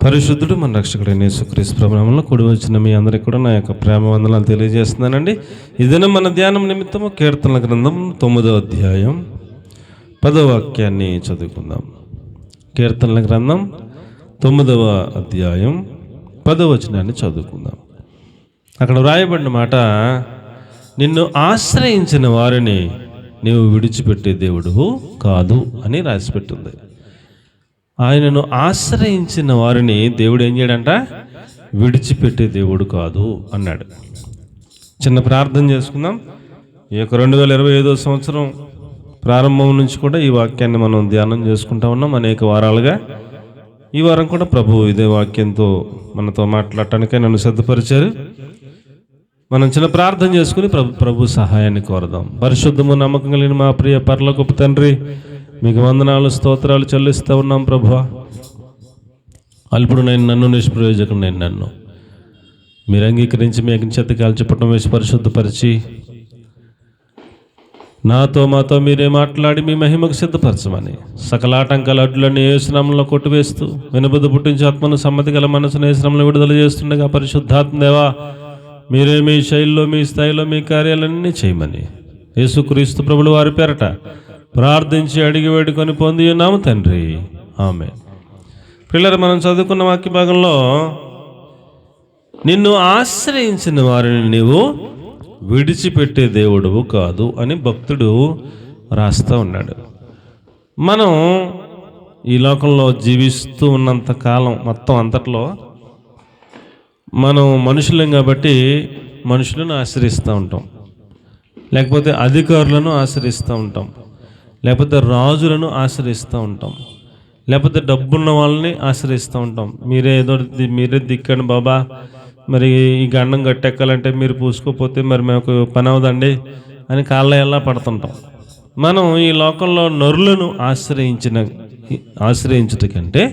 పరిశుద్ధుడు మన రక్షకుడైన యేసుక్రీస్తు ప్రభునామములో కూడి వచ్చిన మీ అందరికీ కూడా నా యొక్క ప్రేమ వందనాలు తెలియజేస్తున్నానండి. ఇదిన మన ధ్యానం నిమిత్తము కీర్తనల గ్రంథం 9వ అధ్యాయం 10వ వాక్యాన్ని చదువుకుందాం. కీర్తనల గ్రంథం 9వ అధ్యాయం 10వ వచనాన్ని చదువుకుందాం. అక్కడ వ్రాయబడిన మాట, నిన్ను ఆశ్రయించిన వారిని నీవు విడిచిపెట్టే దేవుడు కాదు అని రాసిపెట్టింది. ఆయనను ఆశ్రయించిన వారిని దేవుడు ఏం చేయడంట? విడిచిపెట్టే దేవుడు కాదు అన్నాడు. చిన్న ప్రార్థన చేసుకుందాం. ఈ యొక్క 2025వ సంవత్సరం ప్రారంభం నుంచి కూడా ఈ వాక్యాన్ని మనం ధ్యానం చేసుకుంటా ఉన్నాం అనేక వారాలుగా. ఈ వారం కూడా ప్రభు ఇదే వాక్యంతో మనతో మాట్లాడటానికే నన్ను సిద్ధపరిచారు. మనం చిన్న ప్రార్థన చేసుకుని ప్రభు సహాయాన్ని కోరదాం. పరిశుద్ధము నమ్మకం కలిగిన మా ప్రియ పరలోకపు తండ్రి, మీకు వందనాలు స్తోత్రాలు చెల్లిస్తూ ఉన్నాం ప్రభువా. అల్పుడు నేను నన్ను, నిష్ప్రయోజకుడు నేను నన్ను మీరు అంగీకరించి మీ చెత్త కాల్చిపట్టం వేసి పరిశుద్ధపరిచి నాతో మాతో మీరే మాట్లాడి మీ మహిమకు సిద్ధపరచమని సకల ఆటంకాల అడ్డులన్నీ యేసునామంలో కొట్టివేస్తూ వినబుద్ధి పుట్టించి ఆత్మను సమ్మతి గల మనసును యేసునామంలో విడుదల చేస్తుండగా పరిశుద్ధాత్మ దేవా మీరే మీ శైలిలో మీ స్థాయిలో మీ కార్యాలన్నీ చేయమని యేసుక్రీస్తు ప్రభులు వారి పేరట ప్రార్థించి అడిగి వేడుకొని పొంది ఉన్నాము తండ్రి, ఆమేన్. పిల్లలు, మనం చదువుకున్న వాక్య భాగంలో నిన్ను ఆశ్రయించిన వారిని నీవు విడిచిపెట్టే దేవుడువు కాదు అని భక్తుడు రాస్తూ ఉన్నాడు. మనం ఈ లోకంలో జీవిస్తూ ఉన్నంత కాలం మొత్తం అంతట్లో మనం మనుషులం కాబట్టి మనుషులను ఆశ్రయిస్తూ ఉంటాం, లేకపోతే అధికారులను ఆశ్రయిస్తూ ఉంటాం, లేకపోతే రాజులను ఆశ్రయిస్తూ ఉంటాం, లేకపోతే డబ్బున్న వాళ్ళని ఆశ్రయిస్తూ ఉంటాం. మీరే దిక్కండి బాబా, మరి ఈ గండం గట్టెక్కాలంటే మీరు పూసుకోపోతే మరి మాకు పని అవదండి అని కాళ్ళ ఎలా పడుతుంటాం. మనం ఈ లోకంలో నరులను ఆశ్రయించుట కంటే,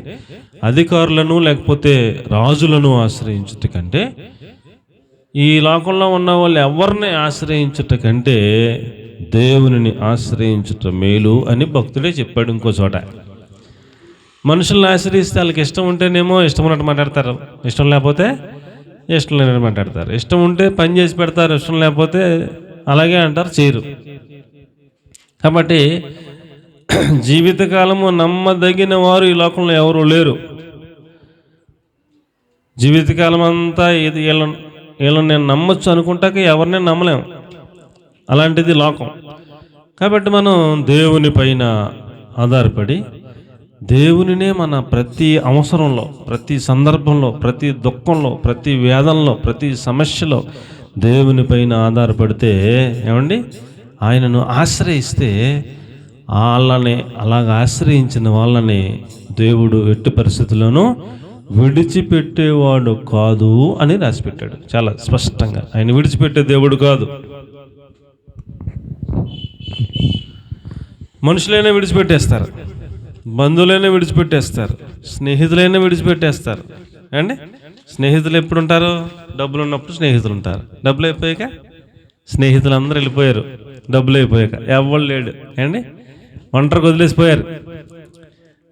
అధికారులను లేకపోతే రాజులను ఆశ్రయించుట కంటే, ఈ లోకంలో ఉన్న వాళ్ళు ఎవరిని ఆశ్రయించుట కంటే దేవునిని ఆశ్రయించుట మేలు అని భక్తుడే చెప్పాడు. ఇంకో చోట మనుషులను ఆశ్రయిస్తే వాళ్ళకి ఇష్టం ఉంటేనేమో ఇష్టం ఉన్నట్టు మాట్లాడతారు, ఇష్టం లేకపోతే ఇష్టం లేనట్టు మాట్లాడతారు. ఇష్టం ఉంటే పని చేసి పెడతారు, ఇష్టం లేకపోతే అలాగే అంటారు, చేయరు. కాబట్టి జీవితకాలము నమ్మదగిన వారు ఈ లోకంలో ఎవరు లేరు. జీవితకాలం అంతా వీళ్ళని నేను నమ్మొచ్చు అనుకుంటాక ఎవరిని నమ్మలేము. అలాంటిది లోకం. కాబట్టి మనం దేవుని పైన ఆధారపడి దేవునినే మన ప్రతి అవసరంలో, ప్రతి సందర్భంలో, ప్రతి దుఃఖంలో, ప్రతి వేదనలో, ప్రతి సమస్యలో దేవుని పైన ఆధారపడితే ఏమండి, ఆయనను ఆశ్రయిస్తే వాళ్ళని అలాగ ఆశ్రయించిన వాళ్ళని దేవుడు ఎట్టి పరిస్థితుల్లోనూ విడిచిపెట్టేవాడు కాదు అని రాసిపెట్టాడు చాలా స్పష్టంగా. ఆయన విడిచిపెట్టే దేవుడు కాదు. మనుషులైనా విడిచిపెట్టేస్తారు, బంధువులైనా విడిచిపెట్టేస్తారు, స్నేహితులైనా విడిచిపెట్టేస్తారు. అండి, స్నేహితులు ఎప్పుడు ఉంటారు? డబ్బులు ఉన్నప్పుడు స్నేహితులు ఉంటారు, డబ్బులు అయిపోయాక స్నేహితులు అందరూ వెళ్ళిపోయారు, డబ్బులు అయిపోయాక ఎవరు లేడు. అండి, ఒంటరికి వదిలేసిపోయారు.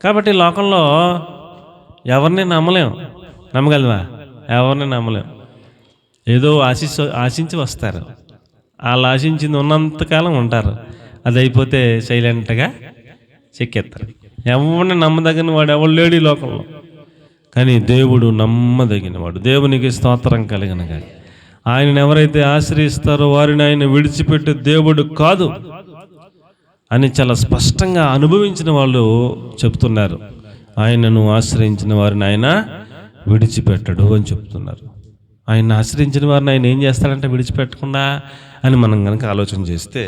కాబట్టి లోకంలో ఎవరిని నమ్మలేం. నమ్మగలవా? ఎవరిని నమ్మలేం. ఏదో ఆశించి వస్తారు, వాళ్ళు ఆశించింది ఉన్నంతకాలం ఉంటారు, అది అయిపోతే సైలెంట్గా చెక్కేస్తారు. ఎవరిని నమ్మదగిన వాడు ఎవరు లేడు ఈ లోకంలో. కానీ దేవుడు నమ్మదగిన వాడు. దేవునికి స్తోత్రం కలిగిన కానీ ఆయనను ఎవరైతే ఆశ్రయిస్తారో వారిని ఆయన విడిచిపెట్టే దేవుడు కాదు అని చాలా స్పష్టంగా అనుభవించిన వాళ్ళు చెప్తున్నారు. ఆయనను ఆశ్రయించిన వారిని ఆయన విడిచిపెట్టడు అని చెప్తున్నారు. ఆయన ఆశ్రయించిన వారిని ఆయన ఏం చేస్తాడంటే విడిచిపెట్టకుండా అని మనం కనుక ఆలోచన చేస్తే,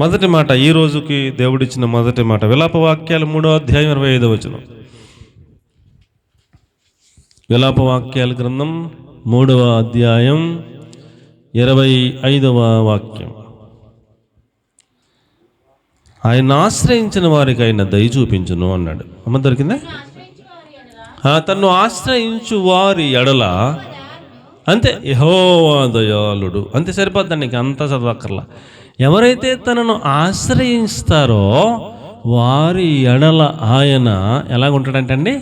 మొదటి మాట, ఈ రోజుకి దేవుడిచ్చిన మొదటి మాట విలాప వాక్యాలు 3వ అధ్యాయం 25వ వచనం. విలాప వాక్యాల గ్రంథం 3వ అధ్యాయం 25వ వాక్యం. ఆయన ఆశ్రయించిన వారికి ఆయన దయ చూపించును అన్నాడు. అమ్మ దొరికిందా? తన్ను ఆశ్రయించు వారి ఎడల అంతే యెహోవా దయాళుడు. అంతే సరిపోద్దండి, నీకు అంతా చదవక్కర్లా. ఎవరైతే తనను ఆశ్రయిస్తారో వారి ఎడల ఆయన ఎలాగుంటాడంటండి?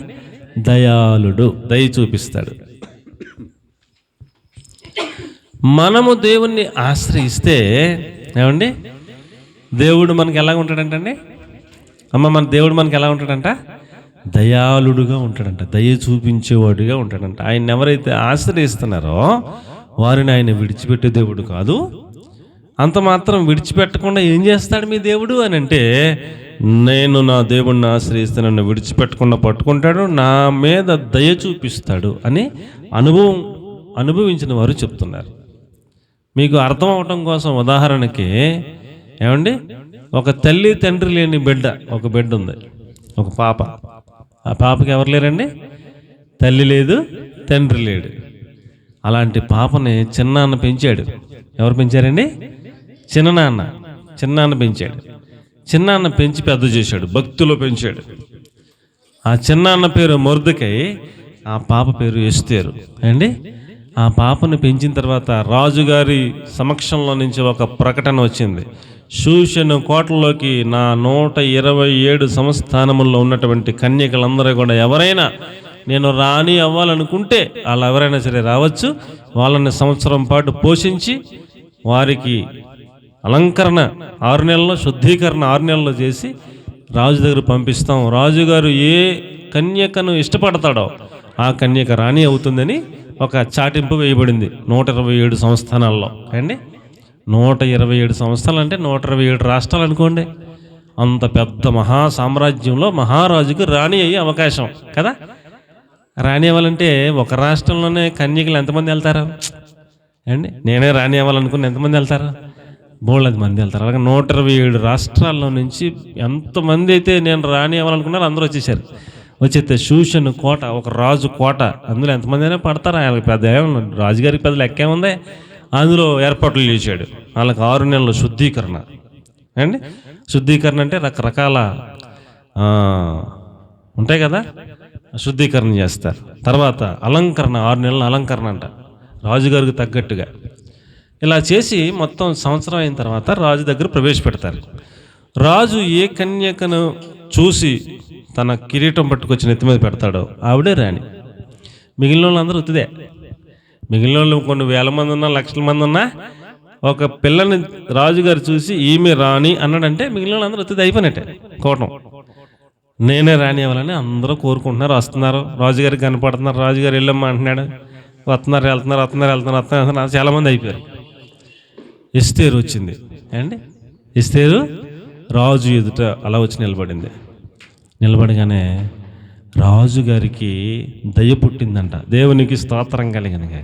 దయాళుడు, దయ చూపిస్తాడు. మనము దేవుణ్ణి ఆశ్రయిస్తే ఏమండి, దేవుడు మనకి ఎలా ఉంటాడంటండి? మన దేవుడు మనకి ఎలా ఉంటాడంట? దయాళుడుగా ఉంటాడంట, దయ చూపించేవాడుగా ఉంటాడంట. ఆయన ఎవరైతే ఆశ్రయిస్తున్నారో వారిని ఆయన విడిచిపెట్టే దేవుడు కాదు. అంత మాత్రం విడిచిపెట్టకుండా ఏం చేస్తాడు మీ దేవుడు అని అంటే, నేను నా దేవుడిని ఆశ్రయిస్తే నన్ను విడిచిపెట్టకుండా పట్టుకుంటాడు, నా మీద దయ చూపిస్తాడు అని అనుభవించిన వారు చెప్తున్నారు. మీకు అర్థం అవటం కోసం ఉదాహరణకి ఏమండి, ఒక తల్లి తండ్రి లేని ఒక బిడ్డ ఉంది, ఒక పాప. ఆ పాపకి ఎవరు లేరండి? తల్లి లేదు, తండ్రి లేడు. అలాంటి పాపని చిన్నాన్న పెంచాడు. ఎవరు పెంచారండి? చిన్నాన్న పెంచాడు. చిన్నాన్న పెంచి పెద్ద చేశాడు, భక్తిలో పెంచాడు. ఆ చిన్నాన్న పేరు మొర్దెకై, ఆ పాప పేరు ఎస్తేరు అండి. ఆ పాపను పెంచిన తర్వాత రాజుగారి సమక్షంలో నుంచి ఒక ప్రకటన వచ్చింది. షూషను కోటలోకి నా 127 సంస్థానముల్లో ఉన్నటువంటి కన్యకలందరూ కూడా ఎవరైనా నేను రాణి అవ్వాలనుకుంటే వాళ్ళు ఎవరైనా సరే రావచ్చు, వాళ్ళని సంవత్సరం పాటు పోషించి వారికి అలంకరణ 6 నెలల్లో, శుద్ధీకరణ 6 నెలల్లో చేసి రాజు దగ్గర పంపిస్తాం. రాజుగారు ఏ కన్యకను ఇష్టపడతాడో ఆ కన్యక రాణి అవుతుందని ఒక చాటింపు వేయబడింది 127 సంస్థానాల్లో అండి. 127 సంస్థలు అంటే 127 రాష్ట్రాలు అనుకోండి. అంత పెద్ద మహా సామ్రాజ్యంలో మహారాజుకు రాణి అయ్యే అవకాశం కదా. రాణి అవ్వాలంటే ఒక రాష్ట్రంలోనే కన్యకలు ఎంతమంది వెళ్తారు అండి? నేనే రాణి అవ్వాలనుకుని ఎంతమంది వెళ్తారు? బోళ్ళది మంది వెళ్తారు. అలాగే 127 రాష్ట్రాల్లో నుంచి ఎంతమంది అయితే నేను రాణి అవ్వాలనుకున్నారో అందరూ వచ్చేసారు. వచ్చేస్తే షూషను కోట, ఒక రాజు కోట, అందులో ఎంతమంది అయినా పడతారు. ఆయనకి పెద్ద రాజుగారికి పెద్ద లెక్క ఏముంది, అందులో ఏర్పాట్లు చేశాడు. వాళ్ళకి 6 నెలల శుద్ధీకరణ అండి. శుద్ధీకరణ అంటే రకరకాల ఉంటాయి కదా, శుద్ధీకరణ చేస్తారు. తర్వాత అలంకరణ, 6 నెలల అలంకరణ అంట, రాజుగారికి తగ్గట్టుగా. ఇలా చేసి మొత్తం సంవత్సరం అయిన తర్వాత రాజు దగ్గర ప్రవేశపెడతారు. రాజు ఏ కన్యకను చూసి తన కిరీటం పట్టుకొచ్చి నెత్తి మీద పెడతాడో ఆవిడే రాణి. మిగిలిన వాళ్ళందరూ ఉత్తిదే. మిగిలిన వాళ్ళు కొన్ని వేల మంది ఉన్నా, లక్షల మంది ఉన్నా, ఒక పిల్లని రాజుగారు చూసి ఈమె రాణి అన్నాడంటే మిగిలిన వాళ్ళందరూ ఉత్తిదే, అయిపోయినట్టే కోటం. నేనే రాణి అవ్వాలని అందరూ కోరుకుంటున్నారు, వస్తున్నారు, రాజుగారికి కనపడుతున్నారు. రాజుగారు వెళ్ళమ్మా అంటున్నాడు, వెళ్తున్నారు. చాలామంది అయిపోయారు. ఎస్తేరు వచ్చింది అండి. ఎస్తేరు రాజు ఎదుట అలా వచ్చి నిలబడగానే రాజుగారికి దయ పుట్టిందంట. దేవునికి స్తోత్రం కలిగినగా.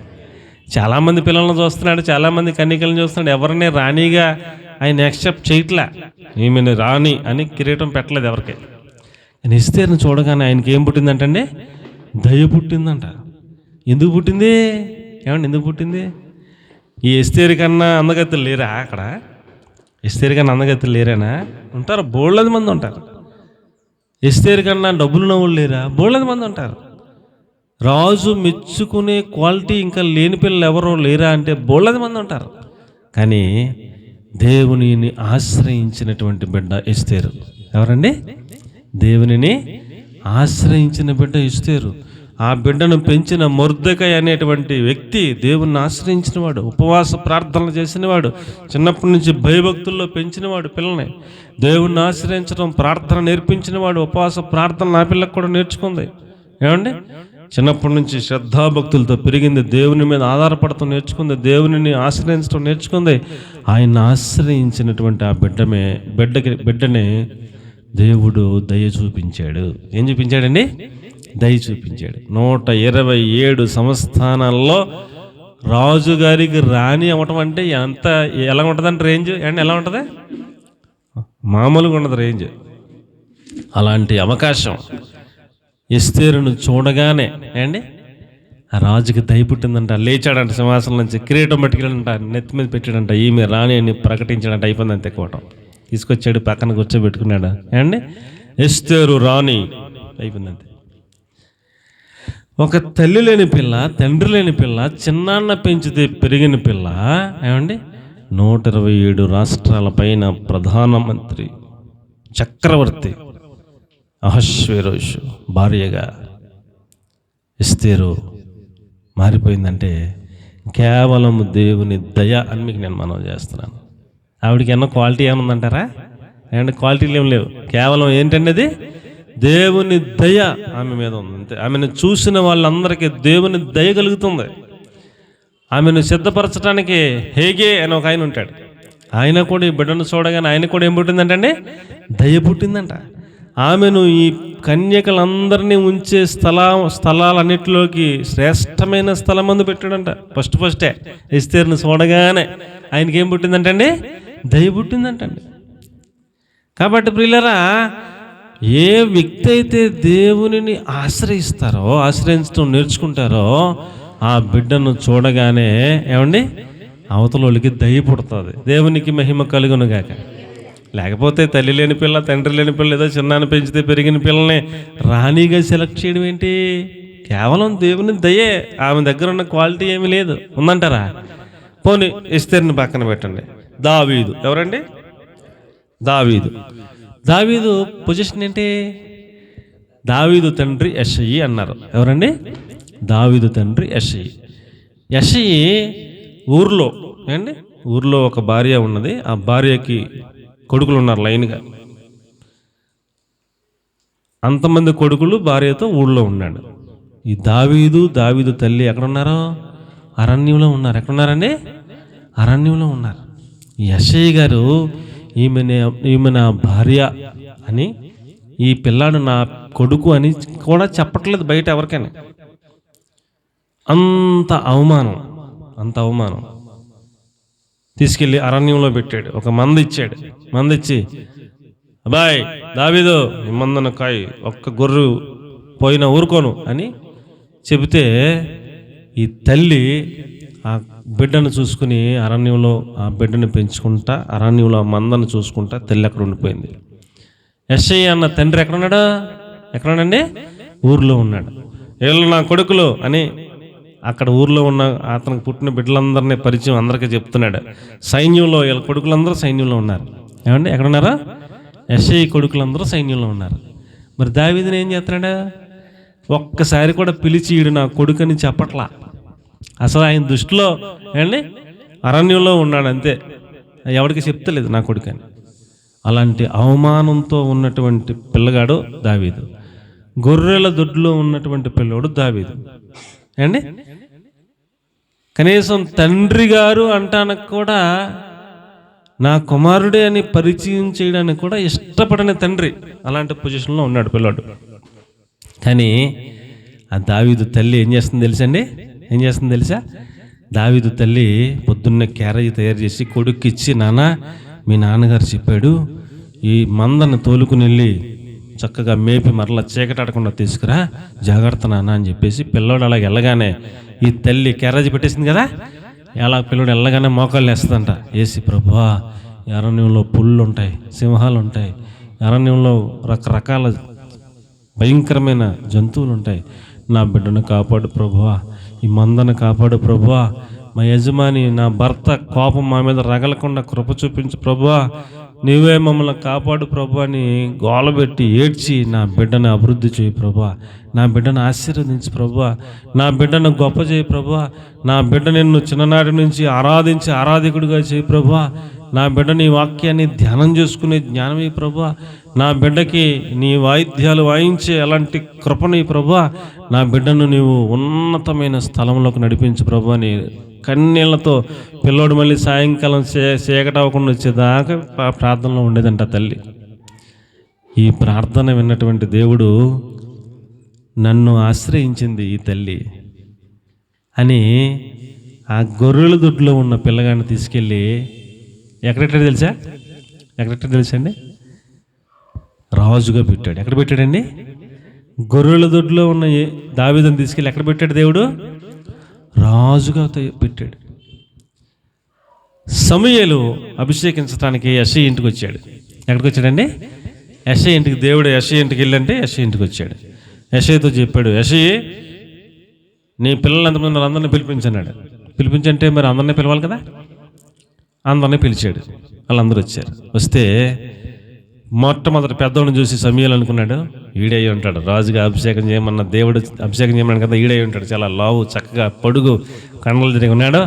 చాలామంది పిల్లలను చూస్తున్నాడు, చాలామంది కన్యకలను చూస్తున్నాడు, ఎవరిని రాణిగా ఆయన యాక్సెప్ట్ చేయట్లా. ఈమెను రాణి అని కిరీటం పెట్టలేదు ఎవరికి. ఆయన ఎస్తేరుని చూడగానే ఆయనకి ఏం పుట్టిందంటే దయ పుట్టిందంట. ఎందుకు పుట్టింది? ఏమండి ఎందుకు పుట్టింది? ఈ ఎస్తేరు కన్నా అందగత్తెలు లేరా అక్కడ? ఎస్తేరు కన్నా అందగత్తెలు లేరానా? ఉంటారు, బోళ్ళది మంది ఉంటారు. ఎస్తేరు కన్నా డబ్బులు నవ్వులు లేరా? బోళ్ళది మంది ఉంటారు. రాజు మెచ్చుకునే క్వాలిటీ ఇంకా లేని పిల్లలు ఎవరో లేరా అంటే బోళ్ళది మంది ఉంటారు. కానీ దేవునిని ఆశ్రయించినటువంటి బిడ్డ ఎస్తేరు. ఎవరండి? దేవునిని ఆశ్రయించిన బిడ్డ ఎస్తేరు. ఆ బిడ్డను పెంచిన మొర్దెకై అనేటువంటి వ్యక్తి దేవుణ్ణి ఆశ్రయించినవాడు, ఉపవాస ప్రార్థనలు చేసినవాడు, చిన్నప్పటి నుంచి భయభక్తుల్లో పెంచినవాడు. పిల్లల్ని దేవుణ్ణి ఆశ్రయించడం, ప్రార్థన నేర్పించినవాడు. ఉపవాస ప్రార్థన నా పిల్లకు కూడా నేర్చుకుంది. ఏమండి? చిన్నప్పటి నుంచి శ్రద్ధాభక్తులతో పెరిగింది, దేవుని మీద ఆధారపడటం నేర్చుకుంది, దేవునిని ఆశ్రయించడం నేర్చుకుంది. ఆయన్ని ఆశ్రయించినటువంటి ఆ బిడ్డని దేవుడు దయ చూపించాడు. ఏం చూపించాడండి? దయ చూపించాడు. 127 సంస్థానాల్లో రాజుగారికి రాణి అవ్వటం అంటే ఎలా ఉంటుందంటే రేంజ్ అండ్ ఎలా ఉంటుంది? మామూలుగా ఉండదు రేంజ్. అలాంటి అవకాశం ఎస్తేరును చూడగానే అండి ఆ రాజుకి దయ పుట్టిందంట. లేచాడంట సింహాసనం నుంచి, కిరీటం పట్టుకెళ్ళంట, నెత్తి మీద పెట్టాడంట, ఈమె రాణి అని ప్రకటించాడంట. అయిపోయిందంత ఎక్కువటం తీసుకొచ్చాడు, పక్కన కూర్చోబెట్టుకున్నాడు. ఏమండి? ఎస్తేరు రాణి అయిపోయిందంతే. ఒక తల్లి లేని పిల్ల, తండ్రి లేని పిల్ల, చిన్నాన్న పెంచితే పెరిగిన పిల్ల. ఏమండి? 127 రాష్ట్రాల పైన ప్రధానమంత్రి, చక్రవర్తి అహష్వేరోషు భార్యగా ఎస్తేరు మారిపోయిందంటే కేవలం దేవుని దయ అని మీకు నేను మనవి చేస్తున్నాను. ఆవిడకి ఏమన్నా క్వాలిటీ ఏముందంటారా? ఏమంటే క్వాలిటీలు ఏం లేవు. కేవలం ఏంటండి అది? దేవుని దయ ఆమె మీద ఉంది అంతే. ఆమెను చూసిన వాళ్ళందరికీ దేవుని దయ కలుగుతుంది. ఆమెను సిద్ధపరచడానికి హేగే అని ఒక ఆయన ఉంటాడు. ఆయన కూడా ఈ బిడ్డను చూడగానే ఆయన కూడా ఏం పుట్టిందంటే దయ పుట్టిందంట. ఆమెను ఈ కన్యకలందరినీ ఉంచే స్థలాలన్నిటిలోకి శ్రేష్టమైన స్థలం మందు పెట్టాడంట. ఫస్టే ఎస్తేరును చూడగానే ఆయనకి ఏం పుట్టిందంటండి? దయ పుట్టిందంటండి. కాబట్టి ప్రియులారా, ఏ వ్యక్తి అయితే దేవునిని ఆశ్రయించడం నేర్చుకుంటారో ఆ బిడ్డను చూడగానే ఏమండి అవతల వాళ్ళకి దయ పుడుతుంది. దేవునికి మహిమ కలుగును గాక. లేకపోతే తల్లి లేని పిల్ల, తండ్రి లేని పిల్ల, ఏదో చిన్నాన్ని పెంచితే పెరిగిన పిల్లల్ని రాణిగా సెలెక్ట్ చేయడం ఏంటి? కేవలం దేవుని దయే. ఆమె దగ్గర ఉన్న క్వాలిటీ ఏమీ లేదు. ఉందంటారా? పోనీ ఎస్తేరుని పక్కన పెట్టండి. దావీదు ఎవరండి? దావీదు పొజిషన్ ఏంటి? దావీదు తండ్రి యెషయి అన్నారు. ఎవరండి? దావీదు తండ్రి యెషయి ఊర్లో ఒక భార్య ఉన్నది. ఆ భార్యకి కొడుకులు ఉన్నారు లైన్గా. అంతమంది కొడుకులు భార్యతో ఊళ్ళో ఉన్నాడు. ఈ దావీదు తల్లి ఎక్కడున్నారో? అరణ్యంలో ఉన్నారు. ఎక్కడున్నారండి? అరణ్యంలో ఉన్నారు. యెషయి గారు ఈమె నా భార్య అని, ఈ పిల్లాడు నా కొడుకు అని కూడా చెప్పట్లేదు బయట ఎవరికైనా. అంత అవమానం తీసుకెళ్ళి అరణ్యంలో పెట్టాడు. ఒక మందిచ్చి అబ్బాయి దావీదు ఈ మందను కాయి, ఒక్క గొర్రె పోయినా ఊరుకోను అని చెబితే ఈ తల్లి ఆ బిడ్డను చూసుకుని అరణ్యంలో ఆ బిడ్డను పెంచుకుంటా, అరణ్యంలో ఆ మందను చూసుకుంటా తల్లి అక్కడ ఉండిపోయింది. యెషయి అన్న తండ్రి ఎక్కడున్నాడండి? ఊర్లో ఉన్నాడు. వీళ్ళు నా కొడుకులు అని అక్కడ ఊర్లో ఉన్న అతనికి పుట్టిన బిడ్డలందరినీ పరిచయం అందరికీ చెప్తున్నాడు. సైన్యంలో వీళ్ళ కొడుకులందరూ సైన్యంలో ఉన్నారు. ఏమండి ఎక్కడున్నారా? యెషయి కొడుకులందరూ సైన్యంలో ఉన్నారు. మరి దావీదుని ఏం చేస్తున్నాడు? ఒక్కసారి కూడా పిలిచి ఈడు నా కొడుకు అని చెప్పట్లా. అసలు ఆయన దృష్టిలో ఏమండి అరణ్యంలో ఉన్నాడు అంతే. ఎవరికి చెప్తలేదు నా కొడుకు అని. అలాంటి అవమానంతో ఉన్నటువంటి పిల్లగాడు దావీదు. గొర్రెల దొడ్లో ఉన్నటువంటి పిల్లోడు దావీదు. ఏమండి కనీసం తండ్రి గారు అంటానికి కూడా, నా కుమారుడే అని పరిచయం చేయడానికి కూడా ఇష్టపడని తండ్రి. అలాంటి పొజిషన్లో ఉన్నాడు పిల్లోడు. కానీ ఆ దావీదు తల్లి ఏం చేస్తుంది తెలుసా? దావీదు తల్లి పొద్దున్నే క్యారేజీ తయారు చేసి కొడుక్కి ఇచ్చి, నాన్న మీ నాన్నగారు చెప్పాడు ఈ మందను తోలుకుని వెళ్ళి చక్కగా మేపి మరలా చీకటాడకుండా తీసుకురా, జాగ్రత్త నాన్న అని చెప్పేసి పిల్లోడు అలాగ వెళ్ళగానే ఈ తల్లి క్యారేజీ పెట్టేసింది కదా, ఎలా పిల్లోడు వెళ్ళగానే మోకాళ్ళు వేస్తుందంట. ఏసి ప్రభువా, అరణ్యంలో పుళ్ళు ఉంటాయి, సింహాలు ఉంటాయి, అరణ్యంలో రకరకాల భయంకరమైన జంతువులు ఉంటాయి, నా బిడ్డను కాపాడు ప్రభువా, ఈ మందను కాపాడు ప్రభువా, మా యజమాని నా భర్త కోపం మా మీద రగలకుండా కృప చూపించు ప్రభువా, నీవే మమ్మల్ని కాపాడు ప్రభు అని గోలబెట్టి ఏడ్చి, నా బిడ్డను అభివృద్ధి చేయి ప్రభువా, నా బిడ్డను ఆశీర్వదించు ప్రభువా, నా బిడ్డను గొప్ప చేయి ప్రభువా, నా బిడ్డ నిన్ను చిన్ననాటి నుంచి ఆరాధికుడిగా చేయి ప్రభువా, నా బిడ్డ నీ వాక్యాన్ని ధ్యానం చేసుకునే జ్ఞానమే ప్రభువా, నా బిడ్డకి నీ వాయిద్యాలు వాయించే అలాంటి కృపని ప్రభువా, నా బిడ్డను నీవు ఉన్నతమైన స్థలంలోకి నడిపించు ప్రభువా అని కన్నీళ్లతో పిల్లోడు మళ్ళీ సాయంకాలం చీకటవ్వకుండా వచ్చేదాకా ప్రార్థనలో ఉండేదంట తల్లి. ఈ ప్రార్థన విన్నటువంటి దేవుడు, నన్ను ఆశ్రయించింది ఈ తల్లి అని ఆ గొర్రెల దొడ్లో ఉన్న పిల్లగాడిని తీసుకెళ్ళి ఎక్కడెట్టాడు తెలుసా అండి? రాజుగా పెట్టాడు. ఎక్కడ పెట్టాడండి? గొర్రెల దొడ్లో ఉన్న దావీదుని తీసుకెళ్ళి ఎక్కడ పెట్టాడు దేవుడు? రాజుగా పెట్టాడు. సమూయేలు అభిషేకించడానికి యెషయి ఇంటికి వచ్చాడు. ఎక్కడికి వచ్చాడండి? యెషయి ఇంటికి. దేవుడు యెషయి ఇంటికి వెళ్ళంటే యెషయి ఇంటికి వచ్చాడు. యెషయితో చెప్పాడు, యెషయి నీ పిల్లలు ఎంతమంది ఉన్నారు అందరినీ పిలిపించన్నాడు. పిలిపించంటే మరి అందరినీ పిలవాలి కదా, అందరినీ పిలిచాడు. వాళ్ళందరూ వచ్చారు. వస్తే మొట్టమొదటి పెద్దోడిని చూసి సమూయేలు అనుకున్నాడు, ఈడై ఉంటాడు రాజుగా అభిషేకం చేయమన్న దేవుడు అభిషేకం చేయమన్నాడు కదా, ఈడై ఉంటాడు, చాలా లావు చక్కగా పొడుగు కండలు తిరిగి ఉన్నాడు,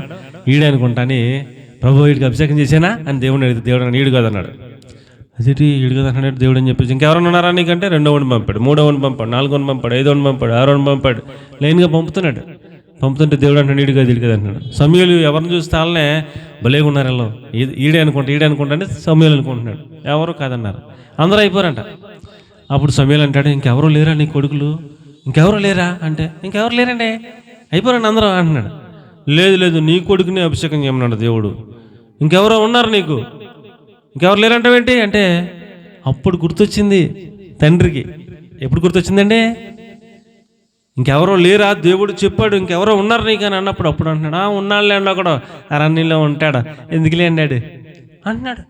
ఈడే అనుకుంటాని ప్రభు వీడికి అభిషేకం చేశానా అని దేవుడిని అడిగితే దేవుడు ఈడు కదన్నాడు. అదేంటి ఈడు కదా అన్నాడు దేవుడు అని చెప్పేసి ఇంకెవరైనా ఉన్నారా నీకంటే 2వని పంపాడు, 3వని పంపాడు, 4వని పంపాడు, 5వని పంపాడు, 6వని పంపాడు, లైన్గా పంపుతుంటే దేవుడు అంటాడు ఈడు కదా అంటున్నాడు. సమూయేలు ఎవరిని చూస్తే వాళ్ళనే భలేగా ఉన్నారు వీళ్ళు, ఈడే అనుకుంటా అంటే సమూయేలు అనుకుంటున్నాడు. ఎవరు కాదన్నారు, అందరూ అయిపోరంట. అప్పుడు సమూయేలు అంటాడు ఇంకెవరూ లేరా నీ కొడుకులు, ఇంకెవరూ లేరా అంటే ఇంకెవరు లేరండి అయిపోరండి అందరూ అంటున్నాడు. లేదు నీ కొడుకుని అభిషేకం చేయమన్నాడు దేవుడు, ఇంకెవరో ఉన్నారు నీకు, ఇంకెవరు లేరంటావేంటి అంటే అప్పుడు గుర్తొచ్చింది తండ్రికి. ఎప్పుడు గుర్తొచ్చిందండి? ఇంకెవరో లేరా దేవుడు చెప్పాడు ఇంకెవరో ఉన్నారు నీకు అని అన్నప్పుడు అప్పుడు అంటున్నాడు ఉన్నాళ్ళే అండి ఒకడు అరణ్యంలో ఉంటాడా ఎందుకులే అన్నాడు అంటున్నాడు.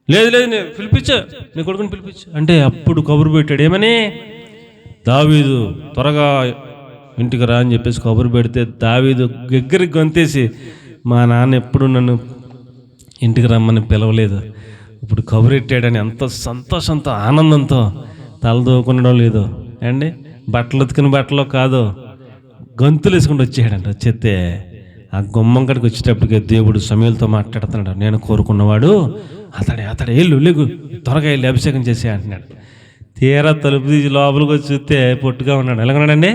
లేదు నేను పిలిపించు, నీ కొడుకుని పిలిపించు అంటే అప్పుడు కబురు పెట్టాడు. ఏమని? దావీదు త్వరగా ఇంటికి రా అని చెప్పేసి కబురు పెడితే దావీదు దగ్గరికి గొంతేసి మా నాన్న ఎప్పుడు నన్ను ఇంటికి రమ్మని పిలవలేదు, ఇప్పుడు కబురు పెట్టాడని ఎంత సంతోషంతో ఆనందంతో తలదూకునడం లేదు అండి, బట్టలు ఉతికిన బట్టలో కాదు గొంతులు వేసుకుంటూ వచ్చాడంట. వచ్చేస్తే ఆ గుమ్మం కాడికి వచ్చేటప్పటికే దేవుడు సమూయేలుతో మాట్లాడుతున్నాడు, నేను కోరుకున్నవాడు అతడే లేగు త్వరగా వెళ్ళి అభిషేకం చేసే అంటున్నాడు. తీరా తలుపు తీసి లోపలికి వచ్చి చూస్తే పొట్టుగా ఉన్నాడు. ఎలాగన్నాడండి?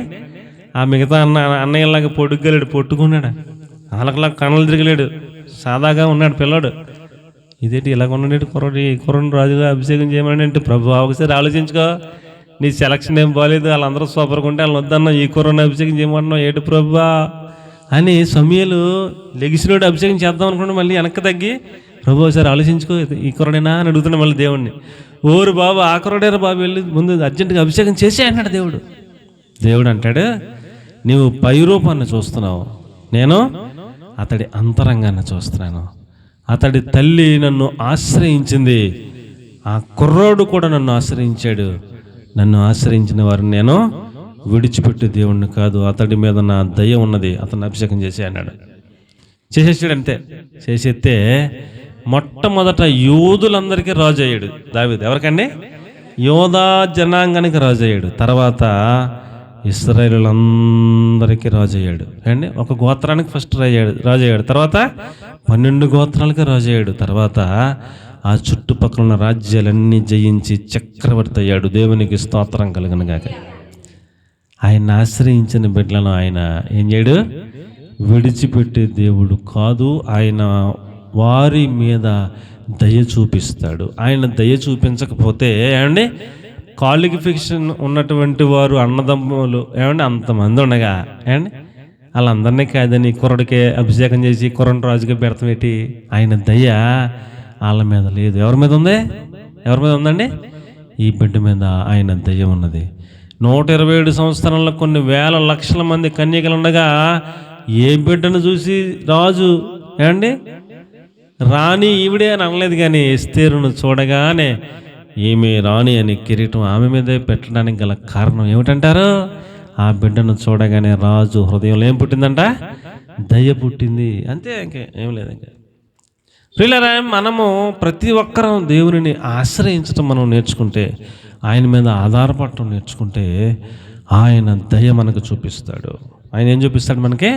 ఆ మిగతా అన్నయ్యలాగా పొడుగ్గలేడు, పొట్టుకున్నాడు, వాళ్ళకలా కణలు తిరగలేడు, సాదాగా ఉన్నాడు పిల్లాడు. ఇదేంటి ఇలాగ ఉన్నాడు కుర్రని రాజుగా అభిషేకం చేయమని అంటే ప్రభు ఒకసారి ఆలోచించుకో, నీ సెలక్షన్ ఏం బాగాలేదు, వాళ్ళందరూ సూపర్గా ఉంటే వాళ్ళని వద్దన్నా ఈ కుర్రని అభిషేకం చేయమన్నావు ఏడు ప్రభా అని సమూయేలు లెగిసినోడు అభిషేకం చేద్దాం అనుకుంటే మళ్ళీ వెనక్కి తగ్గి ప్రభు ఒకసారి ఆలోచించుకో ఈ కుర్రడేనా అని అడుగుతున్నాడు మళ్ళీ దేవుడిని. ఓరు బాబు ఆ కుర్రడేరా బాబు వెళ్ళి ముందు అర్జెంటుగా అభిషేకం చేసే అన్నాడు దేవుడు. దేవుడు అంటాడు నీవు పై రూపాన్ని చూస్తున్నావు, నేను అతడి అంతరంగాన్ని చూస్తున్నాను. అతడి తల్లి నన్ను ఆశ్రయించింది, ఆ కుర్రోడు కూడా నన్ను ఆశ్రయించాడు, నన్ను ఆశ్రయించిన వారిని నేను విడిచిపెట్టే దేవుణ్ణి కాదు, అతడి మీద నా దయ ఉన్నది, అతన్ని అభిషేకం చేసే అన్నాడు. చేసేసాడు అంతే. చేసేస్తే మొట్టమొదట యూదులందరికీ రాజు అయ్యాడు దావీదు. ఎవరికండి? యోధా జనాంగానికి రాజు అయ్యాడు. తర్వాత ఇశ్రాయేలులందరికీ రాజు అయ్యాడు అండి. ఒక గోత్రానికి ఫస్ట్ రాజు అయ్యాడు, తర్వాత 12 గోత్రాలకి రాజు అయ్యాడు, తర్వాత ఆ చుట్టుపక్కల ఉన్న రాజ్యాలన్నీ జయించి చక్రవర్తి అయ్యాడు. దేవునికి స్తోత్రం కలుగును గాక. ఆయన ఆశ్రయించిన బిడ్డలను ఆయన ఏం చేయడు? విడిచిపెట్టే దేవుడు కాదు. ఆయన వారి మీద దయ చూపిస్తాడు. ఆయన దయ చూపించకపోతే ఏమండి క్వాలిఫికేషన్ ఉన్నటువంటి వారు అన్నదమ్ములు ఏమండి అంతమంది ఉండగా ఏమండి వాళ్ళందరినీ కాదని కుర్రడికే అభిషేకం చేసి కుర్రని రాజుగా పెడతాం ఏంటి? ఆయన దయ వాళ్ళ మీద లేదు. ఎవరి మీద ఉంది? ఎవరి మీద ఉందండి? ఈ బిడ్డ మీద ఆయన దయ ఉన్నది. 127 సంవత్సరాల్లో కొన్ని వేల లక్షల మంది కన్యకలు ఉండగా ఏ బిడ్డను చూసి రాజు ఏమండి రాణి ఈవిడే అని అనలేదు, కానీ ఎస్తేరును చూడగానే ఈమె రాణి అని కిరీటం ఆమె మీదే పెట్టడానికి గల కారణం ఏమిటంటారు? ఆ బిడ్డను చూడగానే రాజు హృదయంలో ఏం పుట్టిందంట? దయ పుట్టింది. అంతే, ఇంకేం లేదు. ఇంకా ప్రియులారా, మనము ప్రతి ఒక్కరం దేవుని ఆశ్రయించడం మనం నేర్చుకుంటే, ఆయన మీద ఆధారపడటం నేర్చుకుంటే ఆయన దయ మనకు చూపిస్తాడు. ఆయన ఏం చూపిస్తాడు? మనకి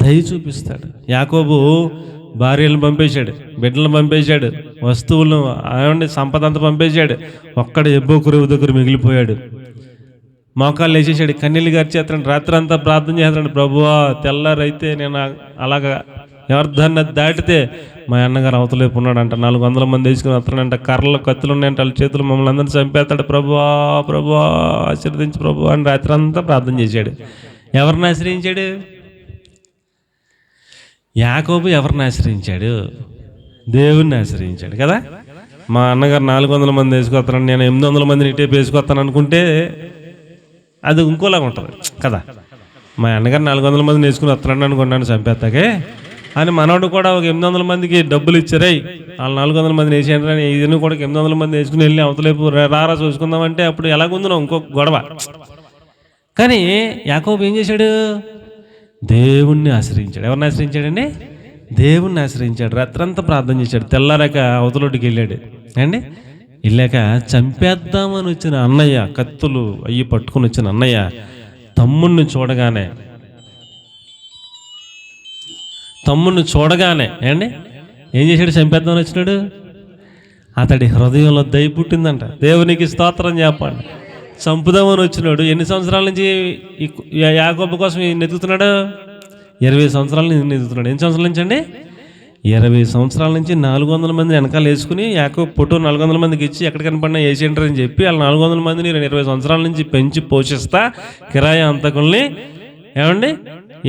దయ చూపిస్తాడు. యాకోబు భార్యలను పంపేశాడు, బిడ్డలను పంపేశాడు, వస్తువులను ఏమండి సంపద అంతా పంపేశాడు. ఒక్కడ ఎబ్బోకురువు దగ్గర మిగిలిపోయాడు. మోకాళ్ళు వేసేసాడు, కన్నీళ్ళు గార్చేస్తాడు, రాత్రి అంతా ప్రార్థన చేస్తాడు, ప్రభువా తెల్లారైతే నేను అలాగా ఎవరిదాన్ని దాటితే మా అన్నగారు అవతలేపు ఉన్నాడంట, 400 మంది వేసుకుని వస్తాడంట, కర్రలు కత్తులు ఉన్నాయంట, వాళ్ళ చేతులు మమ్మల్ని అందరినీ చంపేస్తాడు, ప్రభువా ప్రభువా ఆశీర్వదించి ప్రభు అని రాత్రి అంతా ప్రార్థన చేశాడు. ఎవరిని ఆశ్రయించాడు? యాకోబు ఎవరిని ఆశ్రయించాడు? దేవుణ్ణి ఆశ్రయించాడు కదా. మా అన్నగారు 400 మంది వేసుకొస్తాను, నేను 800 మందిని ఇటేపు వేసుకొస్తాను అనుకుంటే అది ఇంకోలాగా ఉంటుంది కదా. మా అన్నగారు 400 మందిని వేసుకుని వస్తున్నాడు అనుకున్నాను చంపేస్తాకే అని మనోడు కూడా ఒక 800 మందికి డబ్బులు ఇచ్చారై వాళ్ళు 400 మందిని వేసేయండి, ఇది కూడా 800 మంది వేసుకుని వెళ్ళి అవతలేపు రారా చూసుకుందామంటే అప్పుడు ఎలాగుందో ఇంకో గొడవ. కానీ యాకోబు ఏం చేశాడు? దేవుణ్ణి ఆశ్రయించాడు. ఎవరిని ఆశ్రయించాడండి? దేవుణ్ణి ఆశ్రయించాడు. రాత్రంతా ప్రార్థన చేశాడు, తెల్లారాక అవతలొడ్డికి వెళ్ళాడు అండి. వెళ్ళాక చంపేద్దామని వచ్చిన అన్నయ్య, కత్తులు అయ్యి పట్టుకుని వచ్చిన అన్నయ్య తమ్ముడిని చూడగానే ఏండి ఏం చేశాడు? చంపేద్దామని వచ్చినాడు. అతడి హృదయంలో దయ పుట్టిందంట. దేవునికి స్తోత్రం చెప్పండి. చంపుదామని వచ్చినాడు. ఎన్ని సంవత్సరాల నుంచి యాకోబు కోసం నెతుకుతున్నాడు? 20 సంవత్సరాల నుంచి నెతుకుతున్నాడు. ఎన్ని సంవత్సరాల నుంచి అండి? 20 సంవత్సరాల నుంచి 400 మందిని వెనకాల వేసుకుని యాకోబు ఫోటో 400 మందికి ఇచ్చి ఎక్కడ కనపడినా వేసేంటారు అని చెప్పి వాళ్ళ 400 మందిని 20 సంవత్సరాల నుంచి పెంచి పోషిస్తా కిరాయి అంతకుల్ని ఏమండి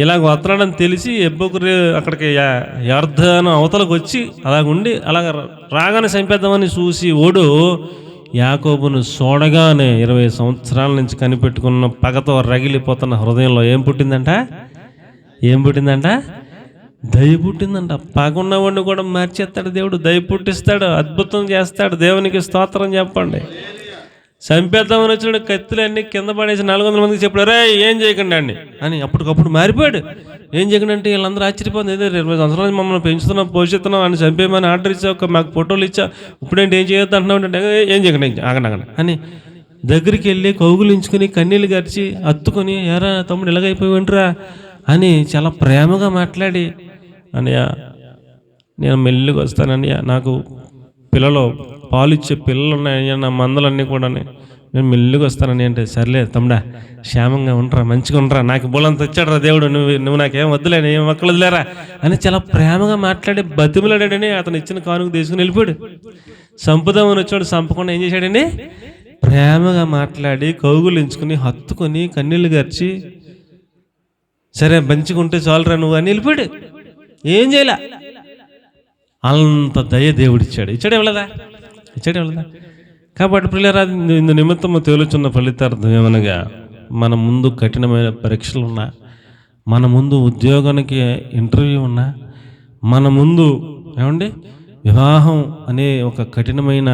ఇలాగ వస్తున్నాడని తెలిసి ఎబ్బొకరు అక్కడికి యార్ధాను అవతలకు వచ్చి అలాగుండి అలాగ రాగానే చంపేద్దామని చూసి ఓడు యాకోబును చూడగానే 20 సంవత్సరాల నుంచి కనిపెట్టుకున్న పగతో రగిలిపోతున్న హృదయంలో ఏం పుట్టిందంట? దయ పుట్టిందంట. పగున్నవాడిని కూడా మార్చేస్తాడు దేవుడు, దయ పుట్టిస్తాడు, అద్భుతం చేస్తాడు. దేవునికి స్తోత్రం చెప్పండి. చంపేద్దామని వచ్చినాడు, కత్తులన్నీ కింద పడేసి 400 మందికి చెప్పాడు, రే ఏం చేయకండి అండి అని. అప్పటికప్పుడు మారిపోయాడు. ఏం చేయకండి అంటే వీళ్ళందరూ ఆశ్చర్యపోతుంది. ఏదో 20 సంవత్సరాల నుంచి మమ్మల్ని పెంచుతున్నాం, పోషిస్తున్నాం అని, చంపేయమని ఆర్డర్ ఇచ్చావు, మాకు ఫోటోలు ఇచ్చా, ఇప్పుడేంటి ఏం చేయొద్దు అంటున్నావు అంటే ఏం చేయకండి ఆగండి అని దగ్గరికి వెళ్ళి కౌగులించుకుని కన్నీళ్ళు గరిచి హత్తుకొని, ఎరా తమ్ముడు ఇలాగైపోయి ఉంటారా అని చాలా ప్రేమగా మాట్లాడి, అన్నయ్య నేను మెల్లిగా వస్తానన్నయ్య, నాకు పిల్లలు పాలు ఇచ్చే పిల్లలు ఉన్నాయయ్యా, నా మందలన్నీ కూడా నేను మెల్లిగా వస్తానని. అంటే సర్లే తమ్ముడా క్షేమంగా ఉండరా, మంచిగా ఉండరా, నాకు బోలంత వచ్చాడు రా దేవుడు, నువ్వు నాకేం వద్దులే, ఏం ఒక్కలు వదిలేరా అని చాలా ప్రేమగా మాట్లాడి బతిమలాడాడని అతను ఇచ్చిన కానుక తీసుకుని వెళ్ళిపోయాడు. చంపుదామని వచ్చాడు, చంపకుండా ఏం చేశాడండి? ప్రేమగా మాట్లాడి కౌగులించుకుని హత్తుకొని కన్నీళ్ళు గర్చి, సరే మంచిగా ఉంటే చాలురా నువ్వు అని వెళ్ళిపోయాడు. ఏం చేయలే. అంత దయ దేవుడిచ్చాడు. ఇచ్చాడు ఇవ్వలేదా? కాబట్టి పిల్లరా, ఇందు నిమిత్తము తేలుచున్న ఫలితార్థం ఏమనగా, మన ముందు కఠినమైన పరీక్షలు ఉన్నా, మన ముందు ఉద్యోగానికి ఇంటర్వ్యూ ఉన్నా, మన ముందు ఏమండి వివాహం అనే ఒక కఠినమైన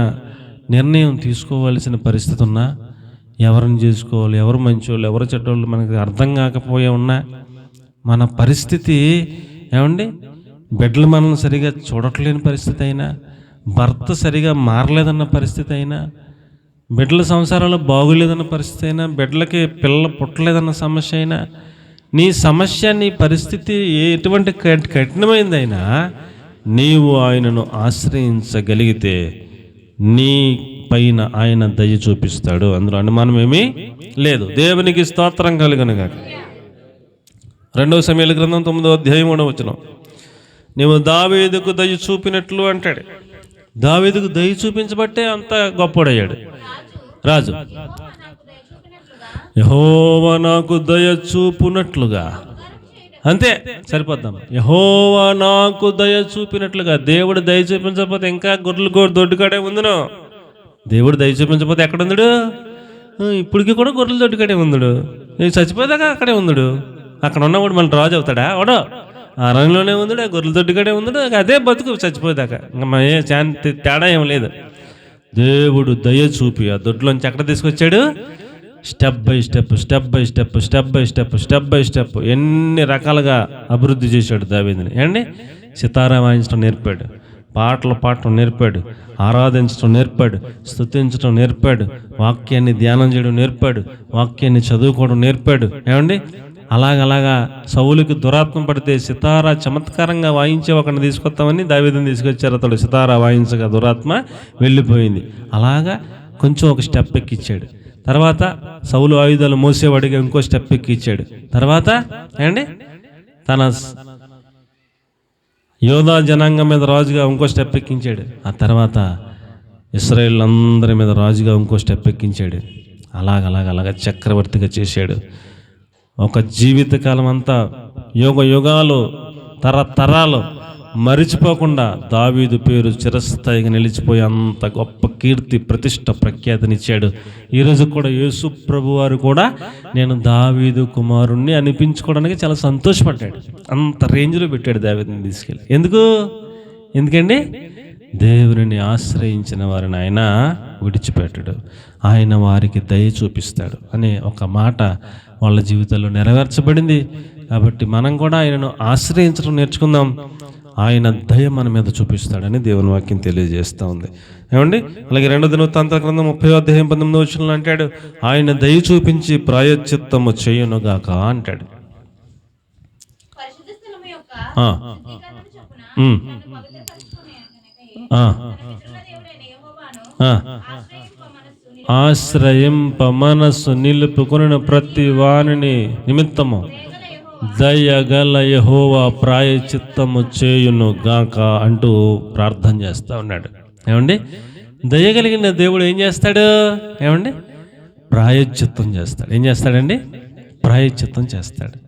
నిర్ణయం తీసుకోవాల్సిన పరిస్థితి ఉన్నా, ఎవరిని చేసుకోవాలి, ఎవరు మంచోళ్ళు, ఎవరు చెడ్డోళ్ళు మనకి అర్థం కాకపోయే ఉన్నా, మన పరిస్థితి ఏమండి బిడ్డలు మనల్ని సరిగా చూడట్లేని పరిస్థితి అయినా, భర్త సరిగా మారలేదన్న పరిస్థితి అయినా, బిడ్డల సంసారాలు బాగోలేదన్న పరిస్థితి అయినా, బిడ్డలకి పిల్లలు పుట్టలేదన్న సమస్య అయినా, నీ సమస్య నీ పరిస్థితి ఎటువంటి కఠినమైందైనా నీవు ఆయనను ఆశ్రయించగలిగితే నీ పైన ఆయన దయ చూపిస్తాడు. అందులో అనుమానం ఏమీ లేదు. దేవునికి స్తోత్రం కలుగునుగాక. 2 సమూయేలు గ్రంథం 9వ అధ్యాయం 3వ వచనం, నీవు దావీదుకు దయ చూపినట్లు అంటాడు. దావీదుకు దయ చూపించబట్టే అంత గొప్పడయ్యాడు రాజు. యెహోవా నాకు దయ చూపునట్లుగా, అంతే సరిపోద్దాం. యెహోవా నాకు దయ చూపినట్లుగా. దేవుడు దయ చూపించకపోతే ఇంకా గొర్రెలు దొడ్డుకాడే ఉందను. దేవుడు దయ చూపించకపోతే ఎక్కడ ఉందడు? ఇప్పటికీ కూడా గొర్రెలు దొడ్డుకాడే ఉందడు. నీకు చచ్చిపోదాకా అక్కడే ఉందడు. అక్కడ ఉన్నవాడు మళ్ళీ రాజు అవుతాడా? వాడో ఆ రంగంలోనే ఉందడు, ఆ గొర్రెల దొడ్డుకాడే ఉందడు. అదే బతుకు చచ్చిపోదాకా. ఇంకా ఏ తేడా ఏం లేదు. దేవుడు దయ చూపి ఆ దొడ్లోంచి ఎక్కడ తీసుకొచ్చాడు? స్టెప్ బై స్టెప్ ఎన్ని రకాలుగా అభివృద్ధి చేశాడు దావీదుని. ఏండి సితారా వాయించడం నేర్పాడు, పాటలు పాడటం నేర్పాడు, ఆరాధించడం నేర్పాడు, స్తుతించడం నేర్పాడు, వాక్యాన్ని ధ్యానం చేయడం నేర్పాడు, వాక్యాన్ని చదువుకోవడం నేర్పాడు. ఏమండి అలాగలాగా సౌలుకి దురాత్మ పడితే సితారా చమత్కారంగా వాయించే ఒకరిని తీసుకొస్తామని దావీదుని తీసుకొచ్చారు. అతడు సితారా వాయించగా దురాత్మ వెళ్ళిపోయింది. అలాగా కొంచెం ఒక స్టెప్ ఎక్కిచ్చాడు. తర్వాత సౌలు ఆయుధాలు మోసేవాడిగా ఇంకో స్టెప్ ఎక్కిచ్చాడు. తర్వాత ఏమండి తన యోధా జనాంగం మీద రాజుగా ఇంకో స్టెప్ ఎక్కించాడు. ఆ తర్వాత ఇశ్రాయేల్ అందరి మీద రాజుగా ఇంకో స్టెప్ ఎక్కించాడు. అలాగ చక్రవర్తిగా చేశాడు. ఒక జీవితకాలం అంతా యుగాలు తరతరాలు మరిచిపోకుండా దావీదు పేరు చిరస్థాయిగా నిలిచిపోయి అంత గొప్ప కీర్తి ప్రతిష్ట ప్రఖ్యాతినిచ్చాడు. ఈరోజు కూడా యేసు ప్రభు వారు కూడా నేను దావీదు కుమారుణ్ణి అనిపించుకోవడానికి చాలా సంతోషపడ్డాడు. అంత రేంజ్లో పెట్టాడు దావీదుని తీసుకెళ్ళి. ఎందుకండి దేవుని ఆశ్రయించిన వారిని ఆయన విడిచిపెట్టాడు. ఆయన వారికి దయ చూపిస్తాడు అనే ఒక మాట వాళ్ళ జీవితాల్లో నెరవేర్చబడింది. కాబట్టి మనం కూడా ఆయనను ఆశ్రయించడం నేర్చుకుందాం. ఆయన దయ మన మీద చూపిస్తాడని దేవుని వాక్యం తెలియజేస్తూ ఉంది. ఏమండి, అలాగే 2 దినవృత్తాంతాల గ్రంథం 30:18 అంటాడు, ఆయన దయ చూపించి ప్రాయశ్చిత్తము చేయునుగాక అంటాడు. ఆశ్రయింప మనస్సు నిలుపుకొనిన ప్రతి వానిని నిమిత్తము దయగల యెహోవా ప్రాయశ్చిత్తము చేయును గాక అంటూ ప్రార్థన చేస్తూ ఉన్నాడు. ఏమండి, దయగలిగిన దేవుడు ఏం చేస్తాడు? ఏమండి, ప్రాయశ్చిత్తం చేస్తాడు. ఏం చేస్తాడండి? ప్రాయశ్చిత్తం చేస్తాడు.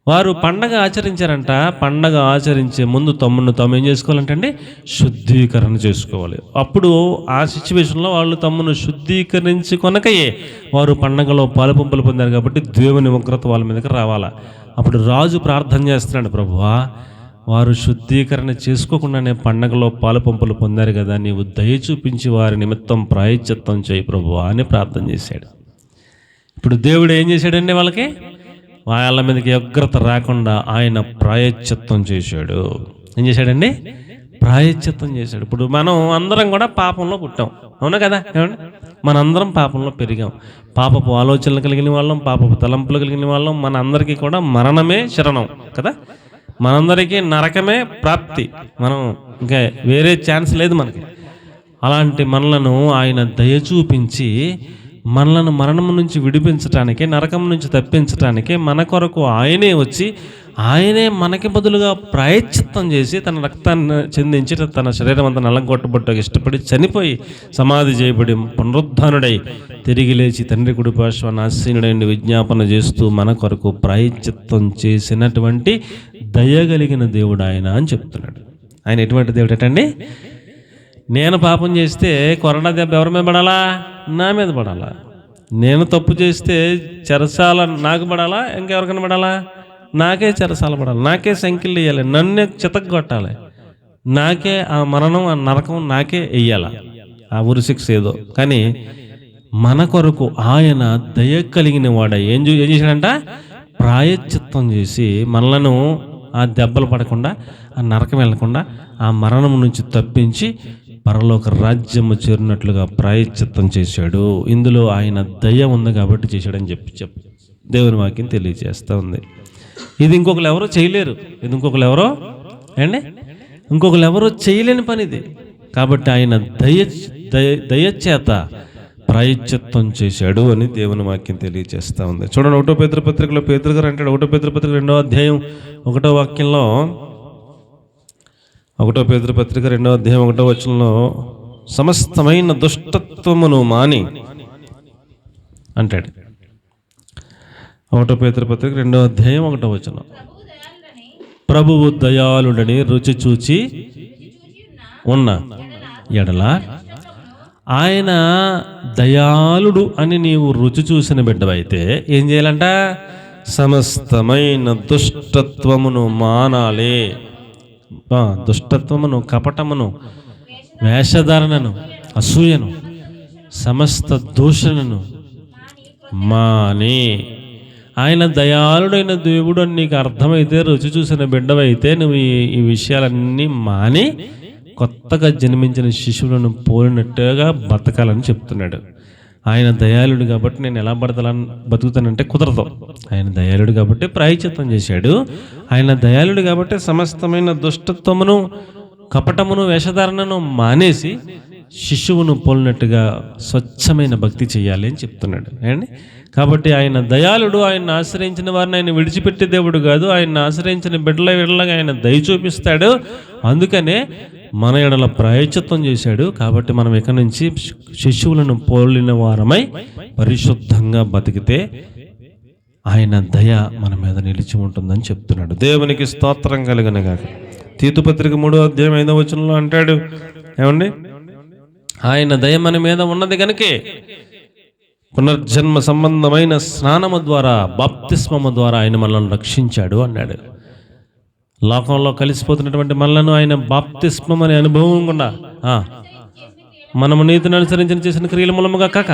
వారు పండగ ఆచరించారంట. పండగ ఆచరించే ముందు తమ్మును తాము ఏం చేసుకోవాలంటే శుద్ధీకరణ చేసుకోవాలి. అప్పుడు ఆ సిచ్యువేషన్లో వాళ్ళు తమ్మును శుద్ధీకరించుకొనకయే వారు పండగలో పాలుపంపులు పొందారు కాబట్టి దేవుని ఉగ్రత వాళ్ళ మీదకి రావాలా. అప్పుడు రాజు ప్రార్థన చేస్తున్నాడు, ప్రభువా, వారు శుద్ధీకరణ చేసుకోకుండానే పండగలో పాలుపంపులు పొందారు కదా, నీవు దయ చూపించి వారి నిమిత్తం ప్రాయశ్చిత్తం చేయి ప్రభువా అని ప్రార్థన చేశాడు. ఇప్పుడు దేవుడు ఏం చేశాడండి? వాళ్ళకి వాళ్ళ మీదకి ఉగ్రత రాకుండా ఆయన ప్రాయశ్చిత్తం చేశాడు. ఏం చేశాడండి? ప్రాయశ్చిత్తం చేశాడు. ఇప్పుడు మనం అందరం కూడా పాపంలో పుట్టాం, అవునా కదా? ఏమండి, మనందరం పాపంలో పెరిగాం. పాపపు ఆలోచనలు కలిగిన వాళ్ళం, పాపపు తలంపులు కలిగిన వాళ్ళం. మన అందరికీ కూడా మరణమే శరణం కదా. మనందరికీ నరకమే ప్రాప్తి. మనం ఇంకా వేరే ఛాన్స్ లేదు మనకి. అలాంటి మనలను ఆయన దయ చూపించి మనలను మరణం నుంచి విడిపించటానికి, నరకం నుంచి తప్పించటానికి మన కొరకు ఆయనే వచ్చి ఆయనే మనకి బదులుగా ప్రాయశ్చిత్తం చేసి తన రక్తాన్ని చెందించి తన శరీరం అంతా నల్లగొట్టబట్టకు ఇష్టపడి చనిపోయి సమాధి చేయబడి పునరుద్ధానుడై తిరిగి లేచి తండ్రి కుడి పార్శ్వాన ఆసీనుడైన విజ్ఞాపన చేస్తూ మన కొరకు ప్రాయశ్చిత్తం చేసినటువంటి దయగలిగిన దేవుడు ఆయన అని చెప్తున్నాడు. ఆయన ఎటువంటి దేవుడు అటండి? నేను పాపం చేస్తే కొరడా దెబ్బ ఎవరి మీద పడాలా? నా మీద పడాలా. నేను తప్పు చేస్తే చెరసాల నాకు పడాలా? ఇంకెవరికైనా పడాలా? నాకే చెరసాల పడాలి, నాకే సంఖ్యలు వేయాలి, నన్నే చితగ్గొట్టాలి, నాకే ఆ మరణం, ఆ నరకం నాకే వెయ్యాల, ఆ ఉరి శిక్ష ఏదో. కానీ మన కొరకు ఆయన దయ కలిగిన వాడ ఏం చేశాడంట? ప్రాయశ్చిత్తం చేసి మనలను ఆ దెబ్బలు పడకుండా, ఆ నరకం వెళ్ళకుండా, ఆ మరణం నుంచి తప్పించి పరలోక రాజ్యము చేరినట్లుగా ప్రాయశ్చిత్తం చేశాడు. ఇందులో ఆయన దయ ఉంది కాబట్టి చేశాడని చెప్పి దేవుని వాక్యం తెలియజేస్తూ ఉంది. ఇది ఇంకొకరు ఎవరో చేయలేరు. ఇది ఇంకొకరు ఎవరో ఇంకొకరు ఎవరో చేయలేని పని ఇది. కాబట్టి ఆయన దయచేత ప్రాయశ్చిత్తం చేశాడు అని దేవుని వాక్యం తెలియజేస్తూ ఉంది. చూడండి, 1 పేతురు పత్రికలో పేతురు గారు అంటాడు, 1 పేతురు పత్రిక 2వ అధ్యాయం 1వ వాక్యంలో, 1 పేతురు పత్రిక 2వ అధ్యాయం 1వ వచనంలో, సమస్తమైన దుష్టత్వమును మాని అంటాడు. 1 పేతురు పత్రిక 2వ అధ్యాయం 1వ వచనం, ప్రభువు దయాళుడని రుచి చూచి ఉన్న ఎడల, ఆయన దయాళుడు అని నీవు రుచి చూసిన బిడ్డవైతే ఏం చేయాలంట? సమస్తమైన దుష్టత్వమును మానాలి. దుష్టత్వమును, కపటమును, వేషధారణను, అసూయను, సమస్త దూషణను మాని. ఆయన దయాళుడైన దేవుడు అని నీకు అర్థమైతే, రుచి చూసిన బిడ్డవైతే నువ్వు ఈ విషయాలన్నీ మాని కొత్తగా జన్మించిన శిశువులను పోలినట్టుగా బతకాలని చెప్తున్నాడు. ఆయన దయాళుడు కాబట్టి నేను ఎలా బతుకుతానంటే కుదరదు. ఆయన దయాళుడు కాబట్టి ప్రాయశ్చిత్తం చేశాడు. ఆయన దయాళుడు కాబట్టి సమస్తమైన దుష్టత్వమును, కపటమును, వేషధారణను మానేసి శిశువును పోలినట్టుగా స్వచ్ఛమైన భక్తి చేయాలి అని చెప్తున్నాడు. అండి, కాబట్టి ఆయన దయాళుడు. ఆయన ఆశ్రయించిన వారిని ఆయన విడిచిపెట్టే దేవుడు కాదు. ఆయన ఆశ్రయించిన బిడ్డలగా ఆయన దయ చూపిస్తాడు. అందుకనే మన ఎడల ప్రాయశ్చిత్తం చేశాడు. కాబట్టి మనం ఇక నుంచి శిశువులను పోలిన వారమై పరిశుద్ధంగా బతికితే ఆయన దయ మన మీద నిలిచి ఉంటుందని చెప్తున్నాడు. దేవునికి స్తోత్రం కలుగును గాక. తీతు పత్రిక 3వ అధ్యాయం 5వ వచనంలో అంటాడు, ఏమండి, ఆయన దయ మన మీద ఉన్నది కనుకే పునర్జన్మ సంబంధమైన స్నానము ద్వారా, బాప్తిస్మము ద్వారా ఆయన మనల్ని రక్షించాడు అన్నాడు. లోకంలో కలిసిపోతున్నటువంటి మనలను ఆయన బాప్తిస్మం అనే అనుభవం కూడా మనము నీతిని అనుసరించి చేసిన క్రియల మూలముగా కాక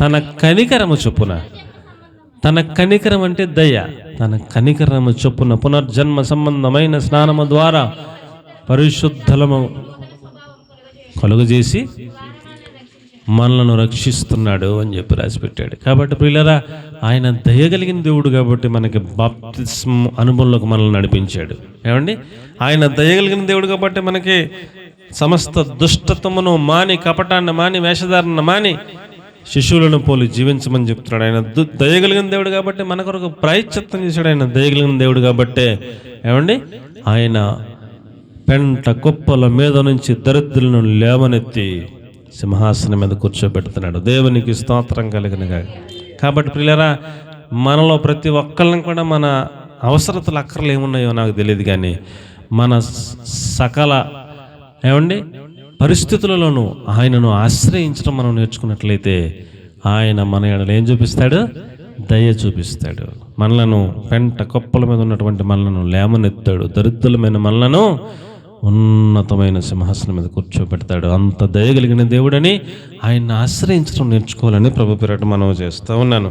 తన కనికరము చొప్పున, తన కనికరం అంటే దయ, తన కనికరము చొప్పున పునర్జన్మ సంబంధమైన స్నానము ద్వారా పరిశుద్ధలము కలుగజేసి మనలను రక్షిస్తున్నాడు అని చెప్పి రాసిపెట్టాడు. కాబట్టి ప్రియులారా, ఆయన దయగలిగిన దేవుడు కాబట్టి మనకి బాప్తిస్మ అనుభవంలోకి మనల్ని నడిపించాడు. ఏమండి, ఆయన దయగలిగిన దేవుడు కాబట్టి మనకి సమస్త దుష్టత్వమును మాని, కపటాన్ని మాని, వేషధారణ మాని శిశువులను పోలి జీవించమని చెప్తున్నాడు. ఆయన దయగలిగిన దేవుడు కాబట్టి మన కొరకు ప్రాయశ్చిత్తం చేశాడు. ఆయన దయగలిగిన దేవుడు కాబట్టే ఏమండి, ఆయన పెంట కుప్పల మీద నుంచి దరిద్రులను లేవనెత్తి సింహాసనం మీద కూర్చోబెడుతున్నాడు. దేవునికి స్తోత్రం కలిగినగా. కాబట్టి ప్రియులారా, మనలో ప్రతి ఒక్కళ్ళని కూడా మన అవసరతలు అక్కర్లు ఏమున్నాయో నాకు తెలియదు, కానీ మన సకల ఏమండి పరిస్థితులలోనూ ఆయనను ఆశ్రయించడం మనం నేర్చుకున్నట్లయితే ఆయన మన ఎడల ఏం చూపిస్తాడు? దయ చూపిస్తాడు. మనలను పెంట కుప్పల మీద ఉన్నటువంటి మనలను లేవనెత్తాడు. దరిద్రులమైన మనలను ఉన్నతమైన సింహాసనం మీద కూర్చోబెడతాడు. అంత దయగలిగిన దేవుడని ఆయన్ని ఆశ్రయించడం నేర్చుకోవాలని ప్రభు పేరట మనం చేస్తూ ఉన్నాను.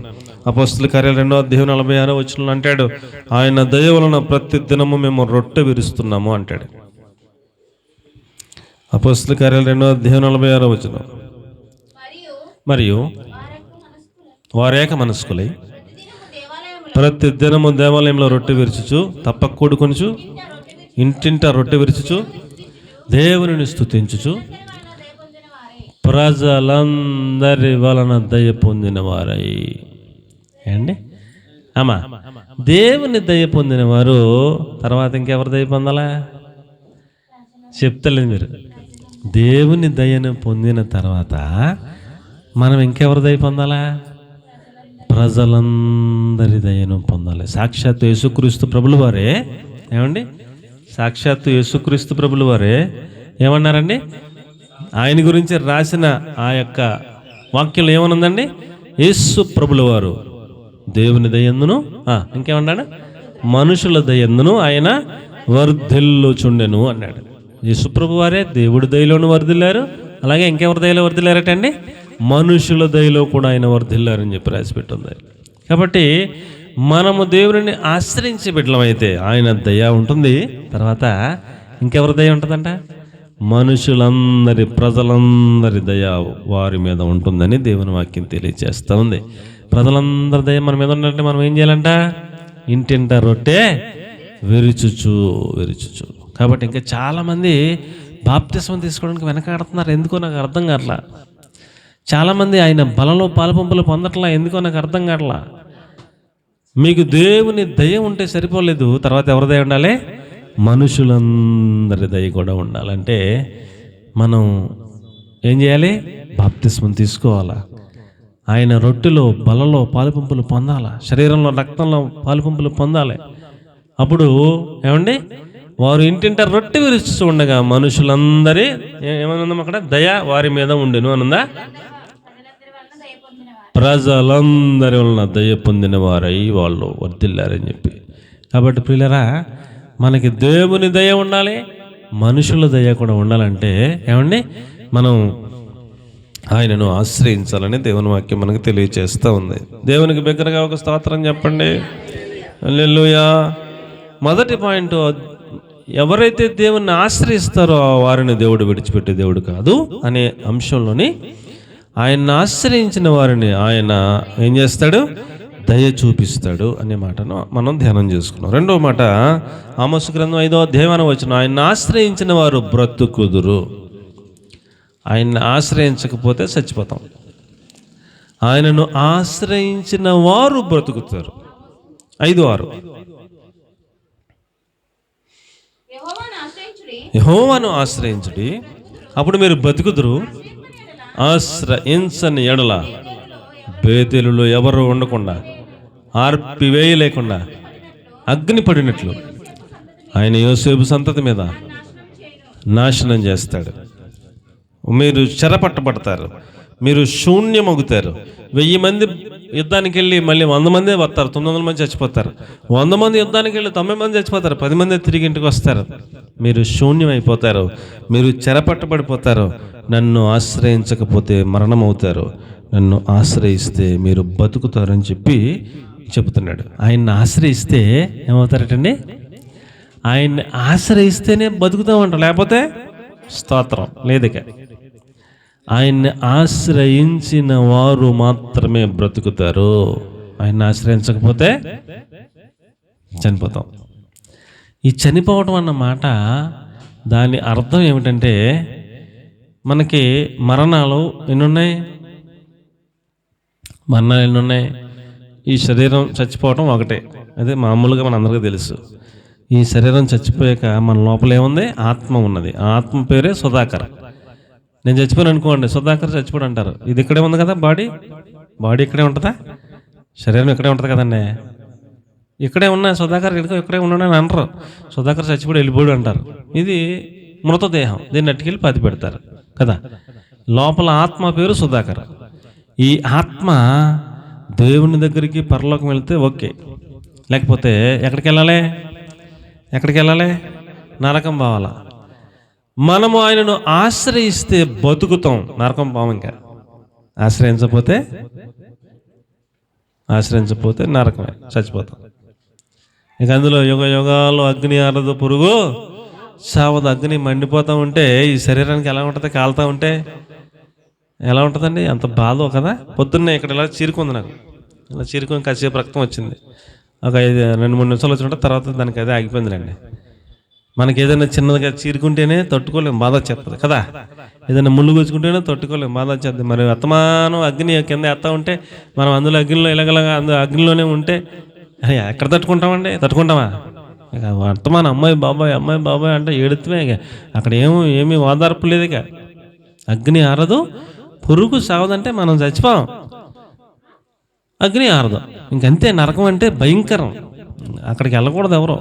అపోస్తలుల కార్యాలు 2వ అధ్యాయం 46వ వచనంలో అంటాడు, ఆయన దయ వలన ప్రతి దినము మేము రొట్టె విరుస్తున్నాము అంటాడు. అపోస్తలుల కార్యాలు 2వ అధ్యాయం 46వ వచనం. మరియు వారేక మనస్కులై ప్రతి దినము దేవాలయంలో రొట్టె విరుచుచు, తప్పక కూడుకొనుచు, ఇంటింట రొట్టె విరుచుచు, దేవునిని స్తుతించుచు, ప్రజలందరి వలన దయ పొందిన వారై. ఏండి అమ్మా, దేవుని దయ పొందిన వారు తర్వాత ఇంకెవరు దయ పొందాలా? చెప్తలేదు మీరు. దేవుని దయను పొందిన తర్వాత మనం ఇంకెవరు దయ పొందాలా? ప్రజలందరి దయను పొందాలి. సాక్షాత్తు యేసుక్రీస్తు ప్రభుల వారే ఏమండి, సాక్షాత్తు యేసుక్రీస్తు ప్రభుల వారే ఏమన్నారండి? ఆయన గురించి రాసిన ఆ యొక్క వాక్యంలో ఏమనుందండి? యేసు ప్రభుల వారు దేవుని దయందును ఇంకేమన్నాడు? మనుషుల దయందును ఆయన వర్ధిల్లుచుండెను అన్నాడు. యేసు ప్రభు వారే దేవుడి దయలోను వర్ధిల్లారు, అలాగే ఇంకెవరి దయలో వర్ధిల్లారటండి? మనుషుల దయలో కూడా ఆయన వర్ధిల్లారని చెప్పి రాసిపెట్టుంది. కాబట్టి మనము దేవుడిని ఆశ్రయించి బిడ్డలమైతే ఆయన దయ ఉంటుంది. తర్వాత ఇంకెవరి దయ ఉంటుందంట? మనుషులందరి, ప్రజలందరి దయ వారి మీద ఉంటుందని దేవుని వాక్యం తెలియజేస్తూ ఉంది. ప్రజలందరి దయ మన మీద ఉండాలంటే మనం ఏం చేయాలంట? ఇంటింట రొట్టె విరుచుచు. కాబట్టి ఇంకా చాలామంది బాప్తిస్మం తీసుకోవడానికి వెనకాడుతున్నారు. ఎందుకో నాకు అర్థం కావట్లా. చాలామంది ఆయన బలలో పాలుపంపులు పొందట్లా. ఎందుకో నాకు అర్థం కావట్లా. మీకు దేవుని దయ ఉంటే సరిపోలేదు, తర్వాత ఎవరి దయ ఉండాలి? మనుషులందరి దయ కూడా ఉండాలంటే మనం ఏం చేయాలి? బాప్తిస్మం తీసుకోవాలా. ఆయన రొట్టెలో, బలలో పాలుపంపులు పొందాలా. శరీరంలో, రక్తంలో పాలుపంపులు పొందాలి. అప్పుడు ఏమండి, వారు ఇంటింట రొట్టె విరుస్తూ ఉండగా మనుషులందరి ఏమనుందాం అక్కడ? దయ వారి మీద ఉండెను అనుందా? ప్రజలందరి వలన దయ పొందిన వారై వాళ్ళు వర్ధిల్లారని చెప్పి. కాబట్టి ప్రియులారా, మనకి దేవుని దయ ఉండాలి, మనుషుల దయ కూడా ఉండాలంటే ఏమండి, మనం ఆయనను ఆశ్రయించాలని దేవుని వాక్యం మనకు తెలియజేస్తూ ఉంది. దేవునికి బిగ్గరగా ఒక స్తోత్రం చెప్పండి. హల్లెలూయా. మొదటి పాయింట్, ఎవరైతే దేవుణ్ణి ఆశ్రయిస్తారో వారిని దేవుడు విడిచిపెట్టే దేవుడు కాదు అనే అంశంలోని ఆయన్ని ఆశ్రయించిన వారిని ఆయన ఏం చేస్తాడు? దయ చూపిస్తాడు అనే మాటను మనం ధ్యానం చేసుకున్నాం. రెండవ మాట, ఆమోసు గ్రంథం 5వ అధ్యాయం వచనం, ఆయన్ని ఆశ్రయించిన వారు బ్రతుకుదురు. ఆయన్ని ఆశ్రయించకపోతే చచ్చిపోతాం. ఆయనను ఆశ్రయించిన వారు బ్రతుకుతారు. 5:6, యెహోవాను ఆశ్రయించుడి, అప్పుడు మీరు బతుకుదురు. ఆశ్రయించని ఎడల బేతేలులో ఎవరు ఉండకుండా, ఆర్పివేయలేకుండా అగ్ని పడినట్లు ఆయన యోసేపు సంతతి మీద నాశనం చేస్తాడు. మీరు చెరపట్టబడతారు, మీరు శూన్యమగుతారు. 1000 మంది యుద్ధానికి వెళ్ళి మళ్ళీ 100 మందే వస్తారు, 900 మంది చచ్చిపోతారు. 100 మంది యుద్ధానికి వెళ్ళి 90 మంది చచ్చిపోతారు, 10 మంది తిరిగి ఇంటికి వస్తారు. మీరు శూన్యమైపోతారు, మీరు చెరపట్టబడిపోతారు. నన్ను ఆశ్రయించకపోతే మరణం అవుతారు, నన్ను ఆశ్రయిస్తే మీరు బతుకుతారని చెప్పి చెబుతున్నాడు. ఆయన్ని ఆశ్రయిస్తే ఏమవుతారటండి? ఆయన్ని ఆశ్రయిస్తేనే బతుకుతామంట, లేకపోతే స్తోత్రం లేదుక. ఆయన్ని ఆశ్రయించిన వారు మాత్రమే బ్రతుకుతారు. ఆయన్ని ఆశ్రయించకపోతే చనిపోతాం. ఈ చనిపోవటం అన్న మాట దాని అర్థం ఏమిటంటే, మనకి మరణాలు ఎన్నున్నాయి? మరణాలు ఎన్నున్నాయి? ఈ శరీరం చచ్చిపోవటం ఒకటే, అదే మామూలుగా మన అందరికీ తెలుసు. ఈ శరీరం చచ్చిపోయాక మన లోపల ఏముంది? ఆత్మ ఉన్నది. ఆ ఆత్మ పేరే సుధాకర్. నేను చచ్చిపోయాను అనుకోండి, సుధాకర్ చచ్చిపోడు అంటారు. ఇది ఇక్కడే ఉంది కదా, బాడీ ఇక్కడే ఉంటుందా? శరీరం ఇక్కడే ఉంటుంది కదండి. ఇక్కడే ఉన్నా సుధాకర్ ఇక్కడే ఉన్నాడని అంటారు. సుధాకర్ చచ్చిపోయి వెళ్ళిపోడు అంటారు. ఇది మృతదేహం, దీన్ని అట్టుకెళ్ళి పాతి పెడతారు కదా. లోపల ఆత్మ పేరు సుధాకర్. ఈ ఆత్మ దేవుని దగ్గరికి పరలోకం వెళ్తే ఓకే, లేకపోతే ఎక్కడికి వెళ్ళాలి? నరకం పోవాలా. మనము ఆయనను ఆశ్రయిస్తే బతుకుతాం, నరకం పోవం. ఇంకా ఆశ్రయించకపోతే నరకమే, చచ్చిపోతాం. ఇక అందులో యుగాలు అగ్ని ఆరదు, పురుగు చావదు. అగ్ని మండిపోతూ ఉంటే ఈ శరీరానికి ఎలా ఉంటుంది? కాలుతూ ఉంటే ఎలా ఉంటుందండి? అంత బాధ కదా. పొద్దున్నే ఇక్కడ ఇలా చీరుకుంది, నాకు ఇలా చీరుకొని కాసేపు రక్తం వచ్చింది. ఒక 2-3 నిమిషాలు వచ్చినట్టు తర్వాత దానికి అదే ఆగిపోయిందిలేండి. మనకి ఏదైనా చిన్నదిగా చీరుకుంటేనే తట్టుకోలేము, బాధ వచ్చేస్తుంది కదా. ఏదైనా ముళ్ళు గుచ్చుకుంటేనే తట్టుకోలేము, బాధ వచ్చేస్తుంది. మరి వర్తమానం అగ్ని కింద ఎత్తా ఉంటే మనం అందులో అగ్నిలో ఇలాగలాగా అగ్నిలోనే ఉంటే ఎక్కడ తట్టుకుంటామా? ఇక వర్తమానం అమ్మాయి బాబాయ్ అంటే ఏడుతుమే. ఇక అక్కడ ఏమీ ఓదార్పు లేదు. ఇక అగ్ని ఆరదు, పురుగు సావదంటే మనం చచ్చిపోం. అగ్ని ఆరదు, ఇంకంతే. నరకం అంటే భయంకరం. అక్కడికి వెళ్ళకూడదు ఎవరో.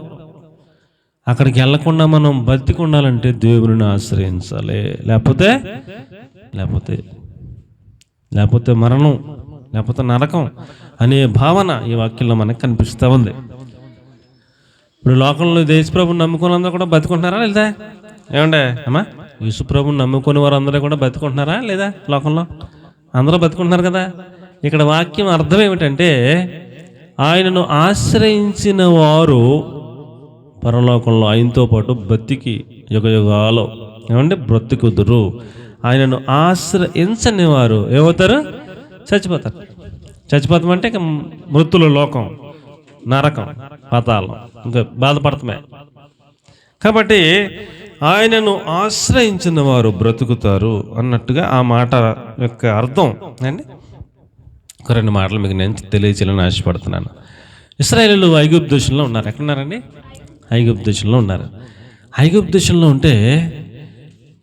అక్కడికి వెళ్ళకుండా మనం బతికి ఉండాలంటే దేవుని ఆశ్రయించాలి. లేకపోతే మరణం, లేకపోతే నరకం అనే భావన ఈ వాక్యంలో మనకు కనిపిస్తూ ఉంది. ఇప్పుడు లోకంలో యేసుప్రభుని నమ్ముకుని అందరూ కూడా బతుకుంటున్నారా లేదా? ఏమండే అమ్మా, యేసుప్రభుని నమ్ముకుని వారు అందరూ కూడా బతుకుంటున్నారా లేదా? లోకంలో అందరూ బతుకుంటున్నారు కదా. ఇక్కడ వాక్యం అర్థం ఏమిటంటే, ఆయనను ఆశ్రయించిన వారు పరలోకంలో ఆయనతో పాటు బతికి యుగాలు బ్రతుకుదురు. ఆయనను ఆశ్రయించని వారు ఏమవుతారు? చచ్చిపోతాం అంటే ఇక మృతుల లోకం, నరకం, పాతాళం, ఇంకా బాధపడతామే. కాబట్టి ఆయనను ఆశ్రయించిన వారు బ్రతుకుతారు అన్నట్టుగా ఆ మాట యొక్క అర్థం అండి. ఒక 2 మాటలు మీకు నేను తెలియచేయాలని ఆశపడుతున్నాను. ఇశ్రాయేలీయులు ఐగుప్తు దేశంలో ఉన్నారు. ఎక్కడున్నారండి? ఐగుప్తు దేశంలో ఉన్నారు. ఐగుప్తు దేశంలో ఉంటే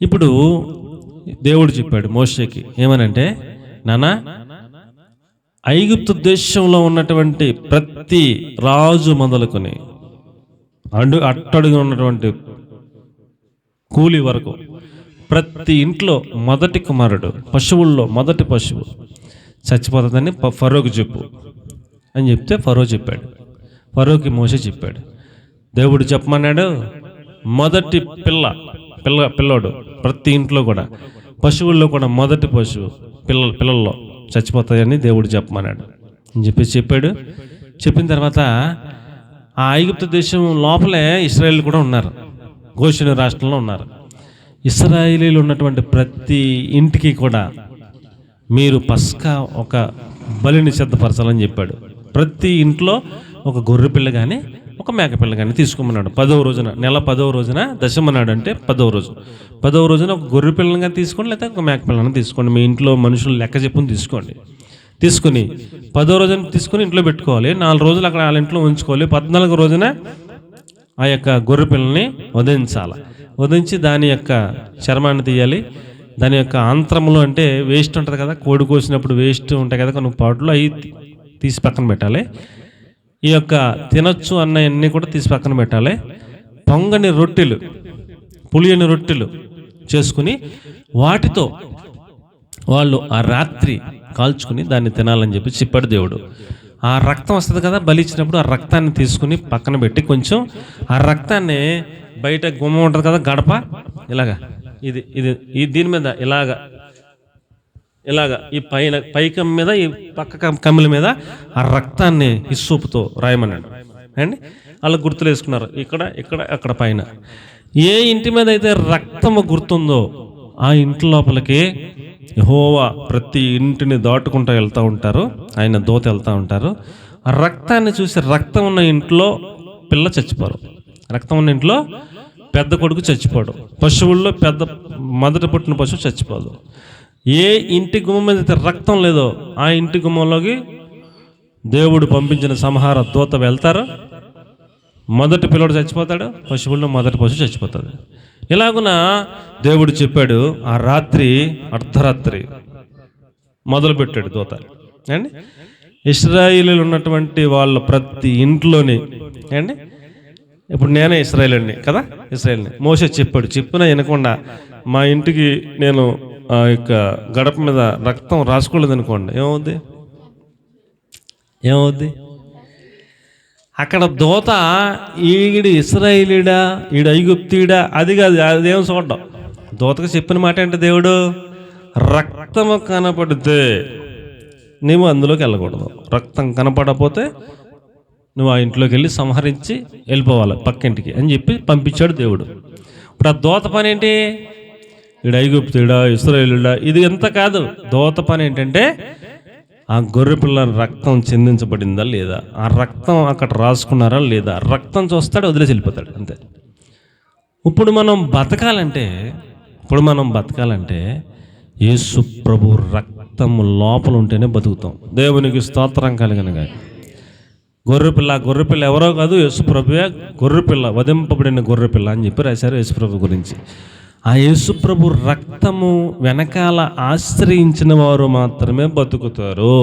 ఇప్పుడు దేవుడు చెప్పాడు మోషేకి ఏమనంటే, నానా, ఐగుప్తు దేశంలో ఉన్నటువంటి ప్రతి రాజు మొదలుకొని అట్టడుగు ఉన్నటువంటి కూలి వరకు ప్రతి ఇంట్లో మొదటి కుమారుడు, పశువుల్లో మొదటి పశువు చచ్చిపోతుందని ఫరోకి చెప్పు అని చెప్తే ఫరో చెప్పాడు. ఫరోకి మోషే చెప్పాడు. దేవుడు చెప్పమన్నాడు, మొదటి పిల్లోడు ప్రతి ఇంట్లో కూడా, పశువుల్లో కూడా మొదటి పశువు పిల్లల్లో చచ్చిపోతాయని దేవుడు చెప్పమన్నాడు అని చెప్పాడు. చెప్పిన తర్వాత ఆ ఐగుప్తు దేశం లోపలే ఇశ్రాయేలీలు కూడా ఉన్నారు, గోషెను రాష్ట్రంలో ఉన్నారు. ఇశ్రాయేలీలు ఉన్నటువంటి ప్రతి ఇంటికి కూడా మీరు పస్కా ఒక బలిని సిద్ధపరచాలని చెప్పాడు. ప్రతి ఇంట్లో ఒక గొర్రె పిల్ల కానీ ఒక మేకపిల్ల కానీ తీసుకోమన్నాడు. 10వ రోజున, నెల 10వ రోజున దశమన్నాడు, అంటే 10వ రోజున ఒక గొర్రె పిల్లని కానీ తీసుకోండి, లేకపోతే ఒక మేకపిల్లని తీసుకోండి. మీ ఇంట్లో మనుషులు లెక్క చెప్పుని తీసుకుని 10వ రోజున తీసుకుని ఇంట్లో పెట్టుకోవాలి. 4 రోజులు అక్కడ వాళ్ళ ఇంట్లో ఉంచుకోవాలి. 14వ రోజున ఆ యొక్క గొర్రె పిల్లని వధించి దాని యొక్క చర్మాన్ని తీయాలి. దాని యొక్క ఆంత్రములు అంటే వేస్ట్ ఉంటుంది కదా, కోడి కోసినప్పుడు వేస్ట్ ఉంటాయి కదా కొన్ని పాటలు, అవి తీసి పక్కన పెట్టాలి. ఈ యొక్క తినొచ్చు అన్నవన్నీ కూడా తీసి పక్కన పెట్టాలి. పొంగని రొట్టెలు, పులియని రొట్టెలు చేసుకుని వాటితో వాళ్ళు ఆ రాత్రి కాల్చుకుని దాన్ని తినాలని చెప్పాడు దేవుడు. ఆ రక్తం వస్తుంది కదా బలి ఇచ్చినప్పుడు, ఆ రక్తాన్ని తీసుకుని పక్కన పెట్టి కొంచెం ఆ రక్తాన్ని బయట గుమ్మ ఉంటుంది కదా గడప, ఇలాగా ఇది దీని మీద ఇలాగా ఈ పైకం మీద, ఈ పక్క కమ్మిల మీద ఆ రక్తాన్ని హిస్సోపుతో రాయమన్నాడు అండి. వాళ్ళు గుర్తులు వేసుకున్నారు, ఇక్కడ ఇక్కడ అక్కడ పైన. ఏ ఇంటి మీద అయితే రక్తము గుర్తుందో ఆ ఇంటి లోపలికి యెహోవా ప్రతి ఇంటిని దాటుకుంటూ వెళ్తూ ఉంటారు, ఆయన దూత వెళ్తూ ఉంటారు. ఆ రక్తాన్ని చూసి రక్తం ఉన్న ఇంట్లో పిల్ల చచ్చిపోరు, రక్తం ఉన్న ఇంట్లో పెద్ద కొడుకు చచ్చిపోడు, పశువుల్లో మొదట పుట్టిన పశువు చచ్చిపోదు. ఏ ఇంటి గుమ్మం మీద అయితే రక్తం లేదో ఆ ఇంటి గుమ్మంలోకి దేవుడు పంపించిన సంహార దూత వెళ్తారు, మొదటి పిల్లడు చచ్చిపోతాడు, పశువుల్లో మొదటి పశువు చచ్చిపోతుంది. ఇలాగున దేవుడు చెప్పాడు. ఆ రాత్రి అర్ధరాత్రి మొదలుపెట్టాడు దూత అండి. ఇశ్రాయేలీలు ఉన్నటువంటి వాళ్ళ ప్రతి ఇంట్లోని అండి, ఇప్పుడు నేనే ఇశ్రాయేలుని కదా, ఇశ్రాయేల్ని మోషే చెప్పాడు, చెప్పినా వినకుండా మా ఇంటికి నేను ఆ యొక్క గడప మీద రక్తం రాసుకోలేదు అనుకోండి, ఏమవుద్ది? అక్కడ దూత ఈడు ఇశ్రాయేలీడా, ఈడు ఐగుప్తీడా, అది కాదు, అదేం చూడడం. దూతకు చెప్పిన మాట ఏంటి, దేవుడు రక్తము కనపడితే నువ్వు అందులోకి వెళ్ళకూడదు, రక్తం కనపడకపోతే నువ్వు ఆ ఇంట్లోకి వెళ్ళి సంహరించి వెళ్ళిపోవాలి పక్కింటికి అని చెప్పి పంపించాడు దేవుడు. ఇప్పుడు ఆ దూత పని ఏంటి, ఈడు ఐగుప్తుడా ఇశ్రాయేలుడా ఇది ఎంత కాదు. దూత పని ఏంటంటే ఆ గొర్రెపిల్ల రక్తం చెందించబడిందా లేదా, ఆ రక్తం అక్కడ రాసుకున్నారా లేదా, రక్తం చూస్తాడు, వదిలేసి వెళ్ళిపోతాడు, అంతే. ఇప్పుడు మనం బతకాలంటే యేసు ప్రభు రక్తము లోపల ఉంటేనే బతుకుతాం. దేవునికి స్తోత్రం కలిగినగా. గొర్రెపిల్ల ఎవరో కాదు, యేసు ప్రభువే గొర్రెపిల్ల, వధింపబడిన గొర్రెపిల్ల అని చెప్పి రాశారు యేసు ప్రభు గురించి. ఆ యేసు ప్రభు రక్తము వెనకాల ఆశ్రయించిన వారు మాత్రమే బతుకుతారు.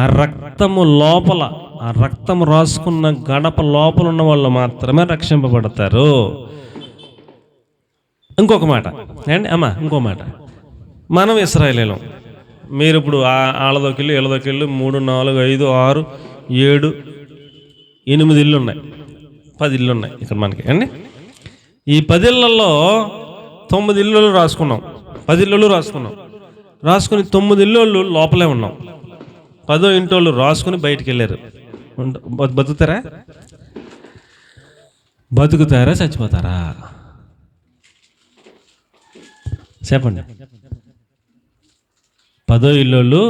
ఆ రక్తము లోపల, ఆ రక్తము రాసుకున్న గడప లోపల ఉన్న వాళ్ళు మాత్రమే రక్షింపబడతారు. ఇంకొక మాట అండి ఇంకో మాట, మనం ఇశ్రాయేలీలం, మీరు ఇప్పుడు వాళ్ళదోకెళ్ళి వీళ్ళదోకెళ్ళి 3, 4, 5, 6, 7, 8 ఇళ్ళు ఉన్నాయి, 10 ఇళ్ళు ఉన్నాయి ఇక్కడ మనకి అండి. ఈ 10 ఇళ్లలో 9 ఇళ్ళు రాసుకున్నాం, 10 ఇళ్ళు రాసుకుని 9 ఇళ్ళు లోపలే ఉన్నాం, 10వ ఇంటోళ్ళు రాసుకుని బయటికి వెళ్ళారు. బతుకుతారా చచ్చిపోతారా చెప్పండి. 10వ ఇల్లు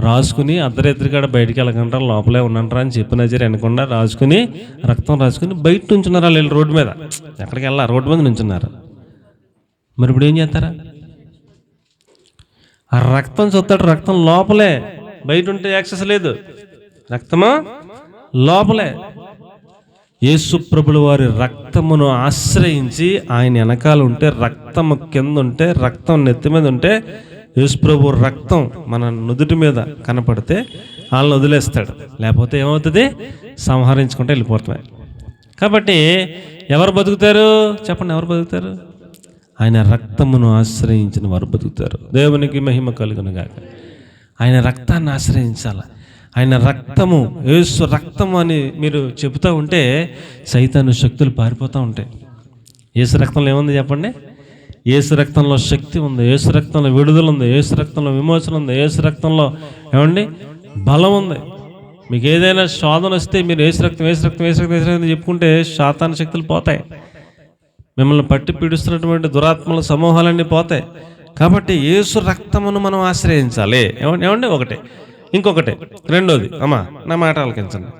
రాసుకుని అర్ధరాత్రికాడ బయటికి వెళ్ళకుండా లోపలే ఉన్నంటారా అని చెప్పిన అనకుండా రాసుకుని రక్తం రాసుకుని బయట నుంచున్నారు. వాళ్ళు రోడ్డు మీద, ఎక్కడికి వెళ్ళా, రోడ్డు మీద నుంచున్నారు. మరి ఇప్పుడు ఏం చేస్తారా? ఆ రక్తం చూస్తాడు, రక్తం లోపలే, బయట ఉంటే యాక్సెస్ లేదు, రక్తము లోపలే. యేసు ప్రభుల వారి రక్తమును ఆశ్రయించి ఆయన వెనకాల ఉంటే, రక్తము కింద ఉంటే, రక్తం నెత్తి మీద ఉంటే, యేసు ప్రభు రక్తం మన నుదుటి మీద కనపడితే వాళ్ళని వదిలేస్తాడు, లేకపోతే ఏమవుతుంది, సంహరించుకుంటే వెళ్ళిపోతాయి. కాబట్టి ఎవరు బతుకుతారు చెప్పండి, ఎవరు బతుకుతారు? ఆయన రక్తమును ఆశ్రయించిన వారు బతుకుతారు. దేవునికి మహిమ కలుగును గాక. ఆయన రక్తాన్ని ఆశ్రయించాలి. ఆయన రక్తము, యేసు రక్తము అని మీరు చెబుతూ ఉంటే సైతాను శక్తులు పారిపోతూ ఉంటాయి. యేసు రక్తంలో ఏముంది చెప్పండి? యేసు రక్తంలో శక్తి ఉంది, యేసు రక్తంలో విడుదల ఉంది, యేసు రక్తంలో విమోచన ఉంది, యేసు రక్తంలో ఏమండి బలం ఉంది. మీకు ఏదైనా శోధన వస్తే మీరు యేసు రక్తం చెప్పుకుంటే సాతాను శక్తులు పోతాయి, మిమ్మల్ని పట్టి పీడిస్తున్నటువంటి దురాత్మల సమూహాలన్నీ పోతాయి. కాబట్టి యేసు రక్తమును మనం ఆశ్రయించాలి. ఏమండి ఒకటి. ఇంకొకటి రెండోది, నా మాట ఆలకించండి.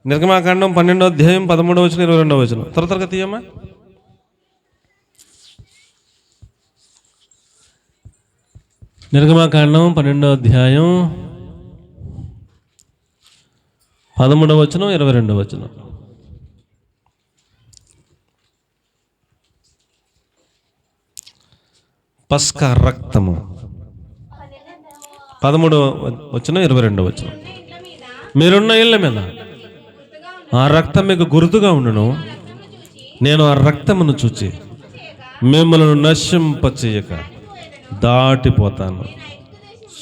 నిర్గమాకాండం 12వ అధ్యాయం 13వ వచనం 22వ వచనం త్వరగా తీయమ్మా. నిర్గమాకాండం 12వ అధ్యాయం 13వ వచనం 22వ వచనం. పస్కా రక్తము 13వ వచనం 22వ వచనం. మీరున్న ఇళ్ళ మీద ఆ రక్తం మీకు గుర్తుగా ఉండును, నేను ఆ రక్తమును చూచి మిమ్మల్ని నశింపచేయక దాటిపోతాను.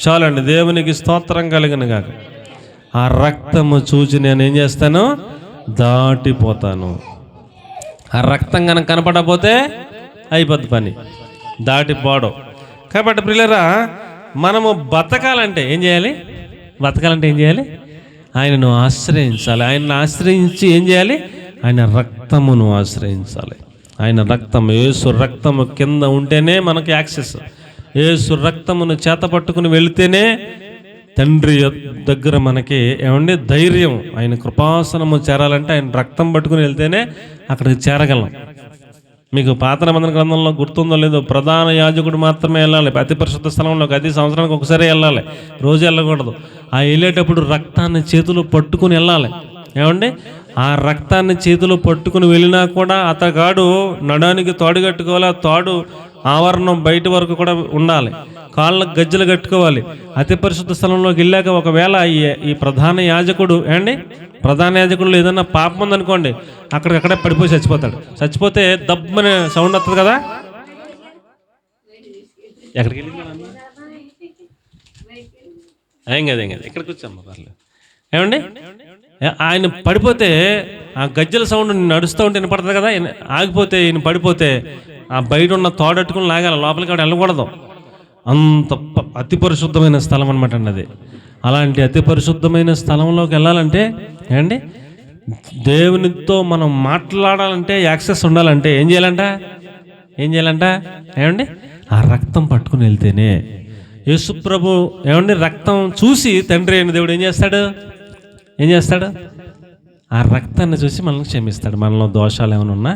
చాలండి, దేవునికి స్తోత్రం కలిగిన గాక. ఆ రక్తము చూచి నేను ఏం చేస్తాను? దాటిపోతాను. ఆ రక్తం కనుక కనపడకపోతే అయిపోద్ది పని, దాటిపోవడం. కాబట్టి ప్రియులారా, మనము బతకాలంటే ఏం చేయాలి? ఆయనను ఆశ్రయించాలి. ఆయనను ఆశ్రయించి ఏం చేయాలి? ఆయన రక్తమును ఆశ్రయించాలి. ఆయన రక్తం, యేసు రక్తము కింద ఉంటేనే మనకి యాక్సెస్. యేసు రక్తమును చేత పట్టుకుని వెళితేనే తండ్రి దగ్గర మనకి ఏమండి ధైర్యం. ఆయన కృపాసనము చేరాలంటే ఆయన రక్తం పట్టుకుని వెళ్తేనే అక్కడికి చేరగలం. మీకు పాత నిబంధన గ్రంథంలో గుర్తుందో లేదో, ప్రధాన యాజకుడు మాత్రమే వెళ్ళాలి అతి పరిశుద్ధ స్థలంలోకి. అది సంవత్సరానికి ఒకసారి వెళ్ళాలి, రోజు వెళ్ళకూడదు. ఆ వెళ్ళేటప్పుడు రక్తాన్ని చేతులు పట్టుకుని వెళ్ళాలి. ఏమండి ఆ రక్తాన్ని చేతులు పట్టుకుని వెళ్ళినా కూడా అతగాడు నడానికి తాడు కట్టుకోవాలి. ఆ తాడు ఆవరణం బయట వరకు కూడా ఉండాలి. కాళ్ళకు గజ్జలు కట్టుకోవాలి. అతి పరిశుద్ధ స్థలంలోకి వెళ్ళాక ఒకవేళ ఈ ప్రధాన యాజకుడు ప్రధాన యాజకుడు ఏదన్నా పాపం ఉందనుకోండి, అక్కడికక్కడే పడిపోయి చచ్చిపోతాడు. చచ్చిపోతే దబ్బని సౌండ్ వస్తుంది కదా. ఎక్కడికి వెళ్ళింది ఏం కదా ఇక్కడికి వచ్చామ్మా పర్లేదు. ఏమండి ఆయన పడిపోతే ఆ గజ్జల సౌండ్ నడుస్తూ ఉంటే వినపడుతుంది కదా. ఆగిపోతే ఈయన పడిపోతే ఆ బయట ఉన్న తోడట్టుకుని లాగాలి, లోపలికి ఆవిడ వెళ్ళకూడదు. అంత అతి పరిశుద్ధమైన స్థలం అనమాట అండి అది. అలాంటి అతి పరిశుద్ధమైన స్థలంలోకి వెళ్ళాలంటే ఏమండి దేవునితో మనం మాట్లాడాలంటే యాక్సెస్ ఉండాలంటే ఏం చేయాలంట ఏమండి ఆ రక్తం పట్టుకుని వెళ్తేనే. యేసు ప్రభు ఏమండి రక్తం చూసి తండ్రి అయిన దేవుడు ఏం చేస్తాడు? ఆ రక్తాన్ని చూసి మనల్ని క్షమిస్తాడు. మనలో దోషాలు ఏమైనా ఉన్నా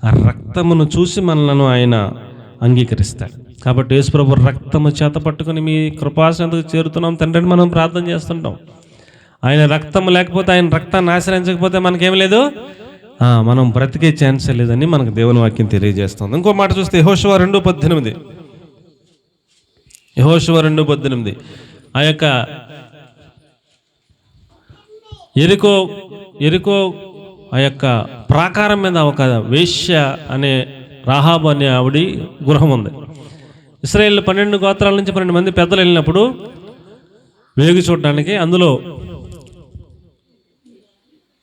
ఆ రక్తమును చూసి మనలను ఆయన అంగీకరిస్తాడు. కాబట్టి యేసు ప్రభు రక్తము చేత పట్టుకుని మీ కృపాసనకు చేరుతున్నాం తండ్రి అని మనం ప్రార్థన చేస్తుంటాం. ఆయన రక్తం లేకపోతే, ఆయన రక్తాన్ని ఆశ్రయించకపోతే మనకేం లేదు, మనం బ్రతికే ఛాన్స్ లేదని మనకు దేవుని వాక్యం తెలియజేస్తుంది. ఇంకో మాట చూస్తే యెహోషువ 2:18 ఆ యొక్క ఎరికో ఆ యొక్క ప్రాకారం మీద ఒక వేశ్య అనే రాహాబు అనే ఆవిడి గృహం ఉంది. ఇశ్రాయేల్ 12 గోత్రాల నుంచి 12 మంది పెద్దలు వెళ్ళినప్పుడు వేగు చూడడానికి అందులో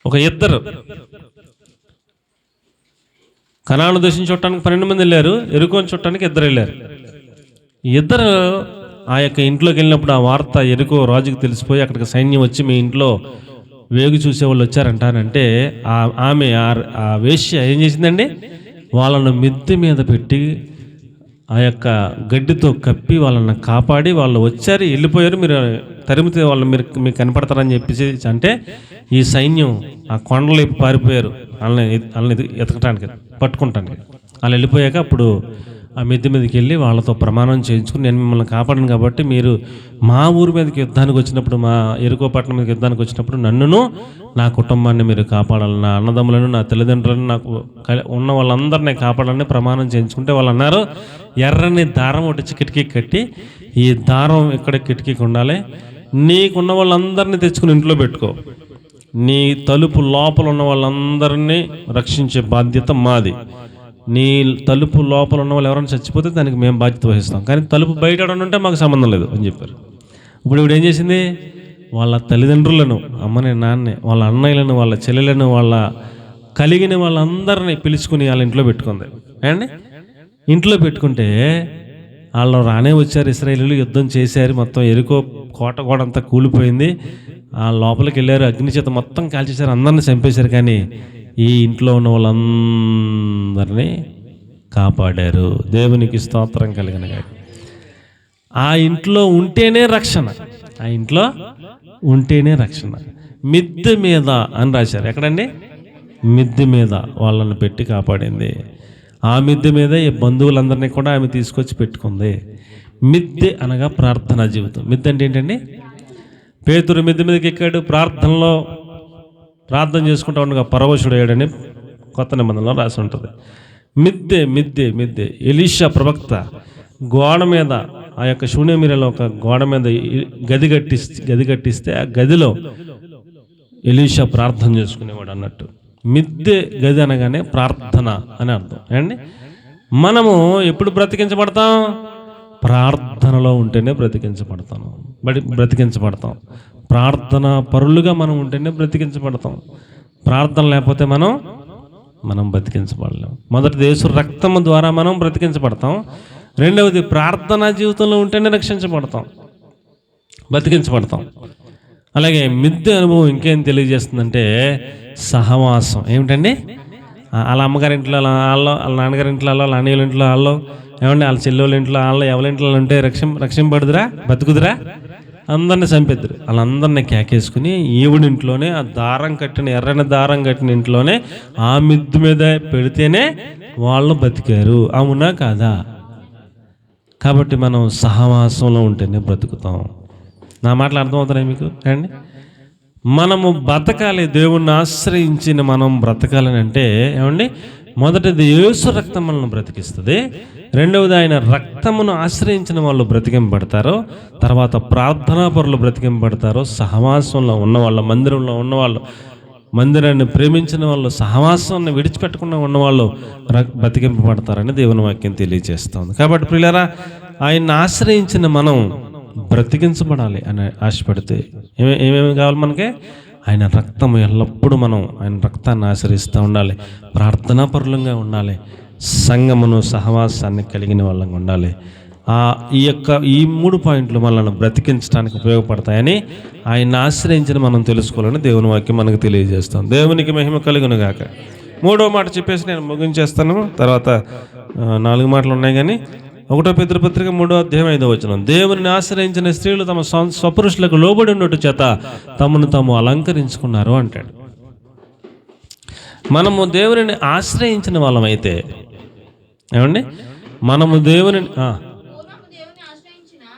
ఒక ఇద్దరు కనాను దేశం చూడటానికి 12 మంది వెళ్ళారు, ఎరుకోని చూడటానికి 2 వెళ్ళారు. ఇద్దరు ఆ యొక్క ఇంట్లోకి వెళ్ళినప్పుడు ఆ వార్త ఎరుకో రాజుకి తెలిసిపోయి అక్కడికి సైన్యం వచ్చి మీ ఇంట్లో వేగు చూసేవాళ్ళు వచ్చారంటానంటే ఆమె ఆ వేశ్య ఏం చేసిందండి, వాళ్ళను మిద్దె మీద పెట్టి ఆ యొక్క గడ్డితో కప్పి వాళ్ళని కాపాడి వాళ్ళు వచ్చారు, వెళ్ళిపోయారు. మీరు తరిమితే వాళ్ళు మీకు కనపడతారని చెప్పేసి అంటే ఈ సైన్యం ఆ కొండలు పారిపోయారు వాళ్ళని ఎతకటానికి, పట్టుకుంటానికి. వాళ్ళు వెళ్ళిపోయాక అప్పుడు ఆ మిద్దె మీదకి వెళ్ళి వాళ్ళతో ప్రమాణం చేయించుకుని నేను మిమ్మల్ని కాపాడను కాబట్టి మీరు మా ఊరి మీదకి యుద్ధానికి వచ్చినప్పుడు, మా ఎరుకో పట్టణం మీదకి యుద్ధానికి వచ్చినప్పుడు నన్నును నా కుటుంబాన్ని మీరు కాపాడాలి, నా అన్నదమ్ములను నా తల్లిదండ్రులను నాకు ఉన్న వాళ్ళందరినీ కాపాడాలని ప్రమాణం చేయించుకుంటే వాళ్ళు అన్నారు, ఎర్రని దారం ఒకటి కిటికీ కట్టి ఈ దారం ఇక్కడ కిటికీకి ఉండాలి, నీకున్న వాళ్ళందరినీ తెచ్చుకుని ఇంట్లో పెట్టుకో, నీ తలుపు లోపల ఉన్న వాళ్ళందరినీ రక్షించే బాధ్యత మాది, నీ తలుపు లోపల ఉన్న వాళ్ళు ఎవరైనా చచ్చిపోతే దానికి మేము బాధ్యత వహిస్తాం, కానీ తలుపు బయట ఉంటే మాకు సంబంధం లేదు అని చెప్పారు. ఇప్పుడు ఏం చేసింది, వాళ్ళ తల్లిదండ్రులను, అమ్మని నాన్నే, వాళ్ళ అన్నయ్యలను, వాళ్ళ చెల్లెలను, వాళ్ళ కలిగిన వాళ్ళందరినీ పిలుచుకుని వాళ్ళ ఇంట్లో పెట్టుకుంది. అండి ఇంట్లో పెట్టుకుంటే వాళ్ళు రానే వచ్చారు, ఇశ్రాయేలీయులు యుద్ధం చేశారు, మొత్తం ఎరుకో కోట అంతా కూలిపోయింది, ఆ లోపలికి వెళ్ళారు, అగ్ని చేత మొత్తం కాల్చేశారు, అందరిని చంపేశారు. కానీ ఈ ఇంట్లో ఉన్న వాళ్ళందరినీ కాపాడారు. దేవునికి స్తోత్రం కలిగిన గారు. ఆ ఇంట్లో ఉంటేనే రక్షణ, ఆ ఇంట్లో ఉంటేనే రక్షణ. మిద్దె మీద అని రాశారు. ఎక్కడండి? మిద్దె మీద వాళ్ళని పెట్టి కాపాడింది. ఆ మిద్దె మీద ఈ బంధువులందరినీ కూడా ఆమె తీసుకొచ్చి పెట్టుకుంది. మిద్దె అనగా ప్రార్థనా జీవితం. మిద్దె అంటే ఏంటండి? పేతురు మిద్దె మీదకి ఎక్కాడు, ప్రార్థనలో ప్రార్థన చేసుకుంటూ ఉండగా పరవశుడయ్యాడని కొత్త నిబంధనలో రాసి ఉంటుంది. మిద్దె మిద్దె మిద్దె. ఎలీషా ప్రవక్త గోడ మీద, ఆ యొక్క షూనేమిరలో ఒక గోడ మీద గది కట్టిస్తే ఆ గదిలో ఎలీషా ప్రార్థన చేసుకునేవాడు అన్నట్టు. మిద్దె గది అనగానే ప్రార్థన అని అర్థం. అండి మనము ఎప్పుడు బ్రతికించబడతాం? ప్రార్థనలో ఉంటేనే బ్రతికించబడతాం. ప్రార్థన పరులుగా మనం ఉంటేనే బ్రతికించబడతాం. ప్రార్థన లేకపోతే మనం బ్రతికించబడలేం. మొదటిది యేసు రక్తము ద్వారా మనం బ్రతికించబడతాం. రెండవది ప్రార్థనా జీవితంలో ఉంటేనే బ్రతికించబడతాం. అలాగే మిద్దె అనుభవం ఇంకేం తెలియజేస్తుందంటే సహవాసం. ఏమిటండి? వాళ్ళ అమ్మగారి ఇంట్లో వాళ్ళు, వాళ్ళ నాన్నగారి ఇంట్లో వాళ్ళు, వాళ్ళ అన్నయ్యల ఇంట్లో వాళ్ళు, ఏమండి వాళ్ళ చెల్లెళ్ళ ఇంట్లో వాళ్ళు, ఎవరి ఇంట్లో ఉంటే రక్షింపడుదురా, బతుకుదురా, అందరిని చంపేద్దరు. వాళ్ళందరినీ కేకేసుకుని ఈవిడింట్లోనే ఆ దారం కట్టిన, ఎర్రని దారం కట్టిన ఇంట్లోనే ఆ మిద్దు మీద పెడితేనే వాళ్ళు బతికారు. అవునా కాదా? కాబట్టి మనం సహవాసంలో ఉంటేనే బ్రతుకుతాం. నా మాటలు అర్థమవుతున్నాయి మీకు అండి? మనము బ్రతకాలి, దేవుణ్ణి ఆశ్రయించిన మనం బ్రతకాలని అంటే ఏమండి, మొదటిది యేసు రక్తం మనల్ని బ్రతికిస్తుంది. రెండవది ఆయన రక్తమును ఆశ్రయించిన వాళ్ళు బ్రతికింపబడతారు. తర్వాత ప్రార్థనా పరులు బ్రతికింపబడతారు. సహవాసంలో ఉన్నవాళ్ళు, మందిరంలో ఉన్నవాళ్ళు, మందిరాన్ని ప్రేమించిన వాళ్ళు, సహవాసాన్ని విడిచిపెట్టకుండా ఉన్నవాళ్ళు బ్రతికింపబడతారని దేవుని వాక్యం తెలియజేస్తుంది. కాబట్టి ప్రియులారా, ఆయన్ని ఆశ్రయించిన మనం బ్రతికించబడాలి అని ఆశపడితే ఏమేమి కావాలి మనకి? ఆయన రక్తం. ఎల్లప్పుడూ మనం ఆయన రక్తాన్ని ఆశ్రయిస్తూ ఉండాలి. ప్రార్థనా పరులంగా ఉండాలి. సంఘమును, సహవాసాన్ని కలిగిన వాళ్ళంగా ఉండాలి. ఈ 3 పాయింట్లు మనల్ని బ్రతికించడానికి ఉపయోగపడతాయని ఆయన ఆశ్రయించిన మనం తెలుసుకోవాలని దేవుని వాక్యం మనకు తెలియజేస్తాం. దేవునికి మహిమ కలుగును గాక. 3వ మాట చెప్పేసి నేను ముగించేస్తాను. తర్వాత 4 మాటలు ఉన్నాయి, కానీ 1 పేతురు పత్రిక 3వ అధ్యాయం 5వ వచనం, దేవుని ఆశ్రయించిన స్త్రీలు తమ స్వపురుషులకు లోబడి ఉన్నట్టు చేత తమను తాము అలంకరించుకున్నారు అంటాడు. మనము దేవుని ఆశ్రయించిన వాళ్ళమైతే ఏమండి, మనము దేవుని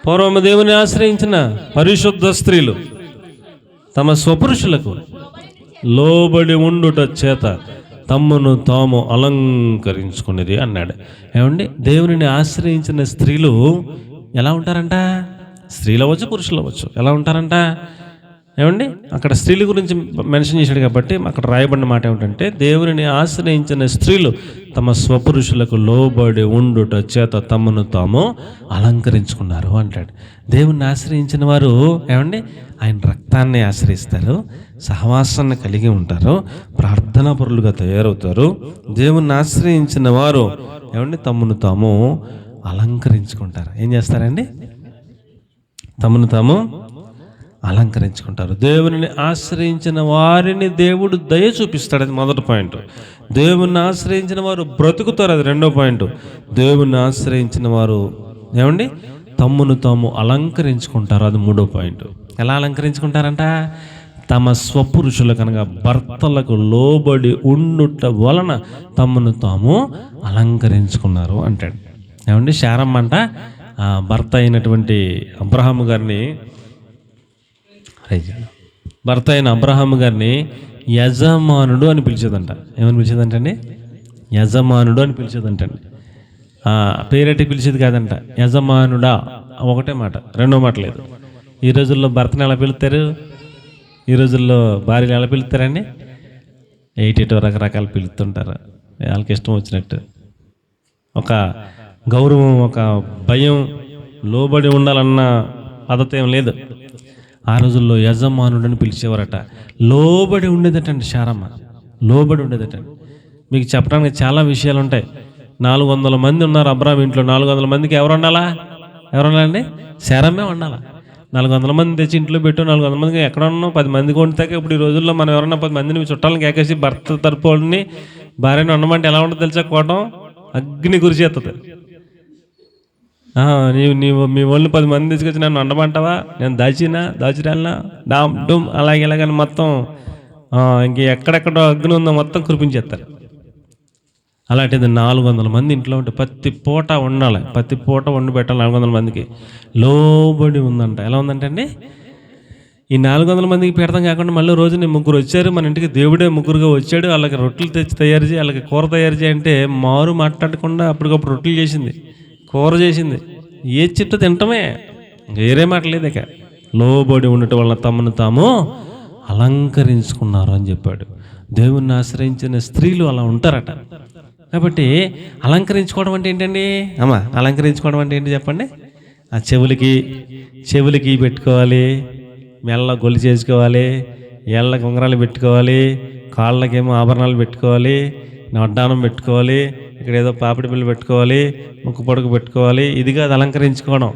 పూర్వము దేవుని ఆశ్రయించిన పరిశుద్ధ స్త్రీలు తమ స్వపురుషులకు లోబడి ఉండుట చేత తమ్మును తాము అలంకరించుకునేది అన్నాడు. ఏమండి, దేవుని ఆశ్రయించిన స్త్రీలు ఎలా ఉంటారంట? స్త్రీలు అవ్వచ్చు, పురుషులు అవ్వచ్చు. ఎలా ఉంటారంట? ఏమండి, అక్కడ స్త్రీల గురించి మెన్షన్ చేశాడు కాబట్టి అక్కడ రాయబడిన మాట ఏమిటంటే, దేవుని ఆశ్రయించిన స్త్రీలు తమ స్వపురుషులకు లోబడి ఉండుట చేత తమను తాము అలంకరించుకున్నారు అంటాడు. దేవుణ్ణి ఆశ్రయించిన వారు ఏమండి, ఆయన రక్తాన్ని ఆశ్రయిస్తారు, సహవాసాన్ని కలిగి ఉంటారు, ప్రార్థనా పరులుగా తయారవుతారు. దేవుణ్ణి ఆశ్రయించిన వారు ఏమండి, తమను తాము అలంకరించుకుంటారు. ఏం చేస్తారండి? తమను తాము అలంకరించుకుంటారు. దేవుని ఆశ్రయించిన వారిని దేవుడు దయ చూపిస్తాడు. అది మొదటి పాయింట్. దేవుణ్ణి ఆశ్రయించిన వారు బ్రతుకుతారు. అది 2వ పాయింట్. దేవుణ్ణి ఆశ్రయించిన వారు ఏమండి, తమ్మును తాము అలంకరించుకుంటారు. అది 3వ పాయింట్. ఎలా అలంకరించుకుంటారంట? తమ స్వపురుషులు కనుక భర్తలకు లోబడి ఉండుట వలన తమను తాము అలంకరించుకున్నారు అంటాడు. ఏమండి, శారమ్మ అంట భర్త అయినటువంటి అబ్రహాము గారిని యజమానుడు అని పిలిచేదంట. ఏమని పిలిచేదంటండి? యజమానుడు అని పిలిచేదంటండి. పేరెట్టి పిలిచేది కాదంట, యజమానుడా ఒకటే మాట, 2వ మాట లేదు. ఈ రోజుల్లో భర్తను ఎలా పిలుస్తారు? ఈ రోజుల్లో భార్యలు ఎలా పిలుస్తారండి? ఏటేటో రకరకాలు పిలుస్తుంటారు, వాళ్ళకి ఇష్టం వచ్చినట్టు. ఒక గౌరవం, ఒక భయం, లోబడి ఉండాలన్న పద్ధతి ఏం లేదు. ఆ రోజుల్లో యజమానుడని పిలిచేవారట. లోబడి ఉండేదటండి శారమ్మ, లోబడి ఉండేదటండి. మీకు చెప్పడానికి చాలా విషయాలు ఉంటాయి. 400 మంది ఉన్నారు అబ్రాహాం ఇంట్లో. 400 మందికి ఎవరు ఉండాలా? ఎవరు ఉండాలండి? శారమ్మే ఉండాలా. 400 మంది తెచ్చి ఇంట్లో పెట్టు, 400 మందికి ఎక్కడ ఉన్నావు 10 మందికి వండుతాక. ఇప్పుడు ఈ రోజుల్లో మనం ఎవరన్నా 10 మందిని చుట్టాలను కేకేసి భర్త తరపుని భార్యని ఉండమంటే ఎలా ఉంటుంది తెలుసా? కోటం అగ్ని కురిచేస్తుంది. నీవు మీ వాళ్ళు 10 మంది తీసుకొచ్చి నన్ను వండమంటావా? నేను దాచిరాలినా డామ్ డూమ్ అలాగే ఇలాగని మొత్తం ఇంక ఎక్కడెక్కడో అగ్ని ఉందో మొత్తం కురిపించేస్తారు. అలాంటిది 400 మంది ఇంట్లో ఉంటే ప్రతి పూట వండాలి, ప్రతి పూట వండి పెట్టాలి. 400 మందికి లోబడి ఉందంట. ఎలా ఉందంటే అండి, ఈ 400 మందికి పెడతాం కాకుండా మళ్ళీ రోజుని 3 వచ్చారు మన ఇంటికి. దేవుడే 3గా వచ్చాడు. వాళ్ళకి రొట్టెలు తెచ్చి తయారు చేయి, వాళ్ళకి కూర తయారు చేయంటే మారు మాట్లాడకుండా అప్పటికప్పుడు రొట్టెలు చేసింది, కూర చేసింది. ఏ చెట్టు తింటమే, వేరే మాట లేదు. ఇక లోబడి ఉండటం వల్ల తమను తాము అలంకరించుకున్నారు అని చెప్పాడు. దేవుణ్ణి ఆశ్రయించిన స్త్రీలు అలా ఉంటారట. కాబట్టి అలంకరించుకోవడం అంటే ఏంటండి? అలంకరించుకోవడం అంటే ఏంటి చెప్పండి? ఆ చెవులకి పెట్టుకోవాలి, మెల్ల గొల్లి చేసుకోవాలి, ఏళ్ళకి ఉంగరాలు పెట్టుకోవాలి, కాళ్ళకేమో ఆభరణాలు పెట్టుకోవాలి, వడ్డానం పెట్టుకోవాలి, ఇక్కడ ఏదో పాపిడి బిల్లు పెట్టుకోవాలి, ముక్కు పొడుగు పెట్టుకోవాలి. ఇది కాదు అలంకరించుకోవడం.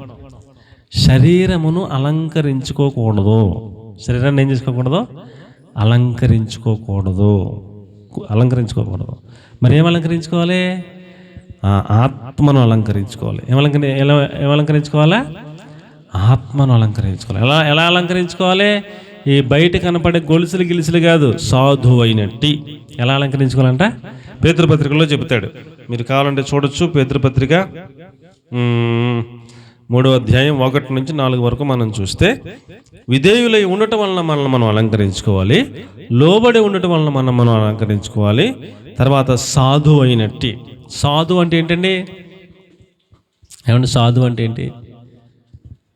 శరీరమును అలంకరించుకోకూడదు. శరీరాన్ని ఏం చేసుకోకూడదు? అలంకరించుకోకూడదు. మరి ఏం అలంకరించుకోవాలి? ఆత్మను అలంకరించుకోవాలి. ఏం అలంకరించుకోవాలా? ఆత్మను అలంకరించుకోవాలి. ఎలా అలంకరించుకోవాలి? ఈ బయట కనపడే గొలుసులు కాదు, సాధువు అయినట్టి. ఎలా అలంకరించుకోవాలంట? పేతురుపత్రికలో చెబుతాడు. మీరు కావాలంటే చూడొచ్చు. పేతురుపత్రిక 3వ అధ్యాయం 1 నుంచి 4 వరకు మనం చూస్తే, విధేయులై ఉండటం వలన మనల్ని మనం అలంకరించుకోవాలి, లోబడి ఉండటం వలన మనం అలంకరించుకోవాలి. తర్వాత సాధువు అయినట్టి. సాధువు అంటే ఏంటండి? ఏమంటే సాధువు అంటే ఏంటి?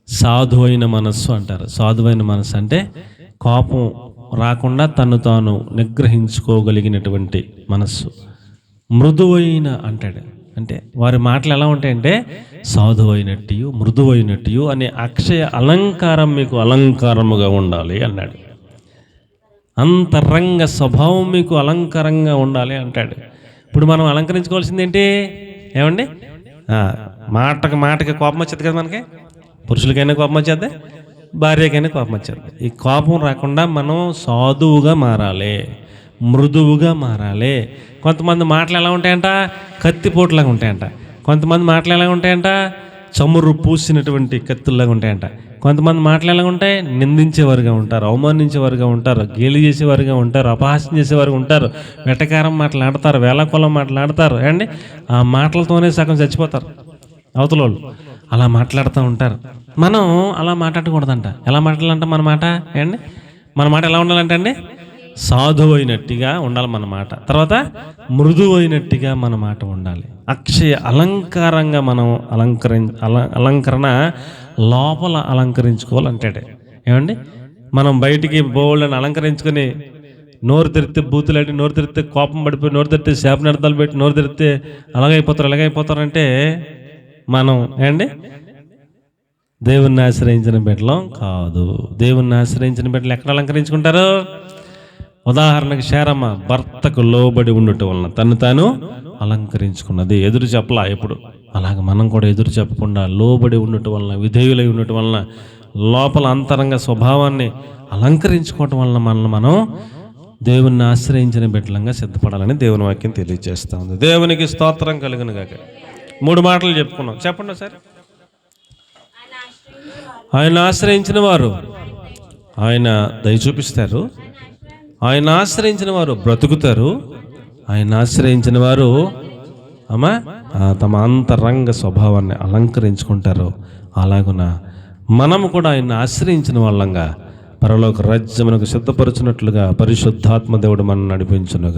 సాధువైన మనస్సు అంటారు. సాధువైన మనస్సు అంటే కోపం రాకుండా తను తాను నిగ్రహించుకోగలిగినటువంటి మనస్సు. మృదువైన అంటాడు. అంటే వారి మాటలు ఎలా ఉంటాయంటే సాధువైనట్టు, మృదువైనట్టు అనే అక్షయ అలంకారం మీకు అలంకారముగా ఉండాలి అన్నాడు. అంతరంగ స్వభావం మీకు అలంకారంగా ఉండాలి అంటాడు. ఇప్పుడు మనం అలంకరించుకోవాల్సింది ఏంటి? ఏమండి? మాటకి కోపం వచ్చేది కదా మనకి. పురుషులకైనా కోపం వచ్చేద్ది, భార్యకైనా కోపం వచ్చేద్ది. ఈ కోపం రాకుండా మనం సాధువుగా మారాలి, మృదువుగా మారాలి. కొంతమంది మాటలు ఎలా ఉంటాయంట? కత్తిపోటులాగా ఉంటాయంట. కొంతమంది మాటలు ఎలా ఉంటాయంట? చమురు పూసినటువంటి కత్తుల్లాగా ఉంటాయంట. కొంతమంది మాటలు ఎలా ఉంటాయి? నిందించేవారుగా ఉంటారు, అవమానించేవారుగా ఉంటారు, గేలి చేసేవారుగా ఉంటారు, అపహాస్యం చేసేవారుగా ఉంటారు, వెటకారం మాట్లాడతారు, వేళాకొలం మాట్లాడతారు. అండి ఆ మాటలతోనే సగం చచ్చిపోతారు అవతల వాళ్ళు. అలా మాట్లాడుతూ ఉంటారు. మనం అలా మాట్లాడకూడదంట. ఎలా మాట్లాడాలంట మన మాట? అండి మన మాట ఎలా ఉండాలంటే అండి సాధువైనట్టుగా ఉండాలి మన మాట. తర్వాత మృదువైనట్టుగా మన మాట ఉండాలి. అక్షయ అలంకారంగా మనం అలంకరణ లోపల అలంకరించుకోవాలంటాడు. ఏమండి మనం బయటికి బోళ్ళని అలంకరించుకొని నోరు తెరిస్తే బూతులాంటి, నోరు తెరిస్తే కోపం పడిపోయి, నోరు తెరిస్తే శాపనార్థాలు పెట్టి, నోరు తెరిస్తే ఎలాగైపోతారంటే మనం ఏండి దేవుణ్ణి ఆశ్రయించిన బిడ్డలం కాదు. దేవుణ్ణి ఆశ్రయించిన బిడ్డలు ఎక్కడ అలంకరించుకుంటారు? ఉదాహరణకి శారమ్మ భర్తకు లోబడి ఉండటం వలన తను తాను అలంకరించుకున్నది. ఎదురు చెప్పలా ఎప్పుడు. అలాగే మనం కూడా ఎదురు చెప్పకుండా లోబడి ఉండటం వలన, విధేయులై ఉండటం వలన, లోపల అంతరంగ స్వభావాన్ని అలంకరించుకోవటం వలన మనం దేవుణ్ణి ఆశ్రయించిన బిడ్డలంగా సిద్ధపడాలని దేవుని వాక్యం తెలియజేస్తూ ఉంది. దేవునికి స్తోత్రం కలుగును గాక. 3 మాటలు చెప్పుకున్నాం. చెప్పండి సార్. ఆయన ఆశ్రయించిన వారు ఆయన దయ చూపిస్తారు, ఆయన ఆశ్రయించిన వారు బ్రతుకుతారు, ఆయన ఆశ్రయించిన వారు తమ అంతరంగ స్వభావాన్ని అలంకరించుకుంటారు. అలాగున మనము కూడా ఆయన ఆశ్రయించిన వాళ్ళంగా పరలోక రాజ్యమునకు సిద్ధపరచునట్లుగా పరిశుద్ధాత్మ దేవుడు మనల్ని నడిపించునుగా.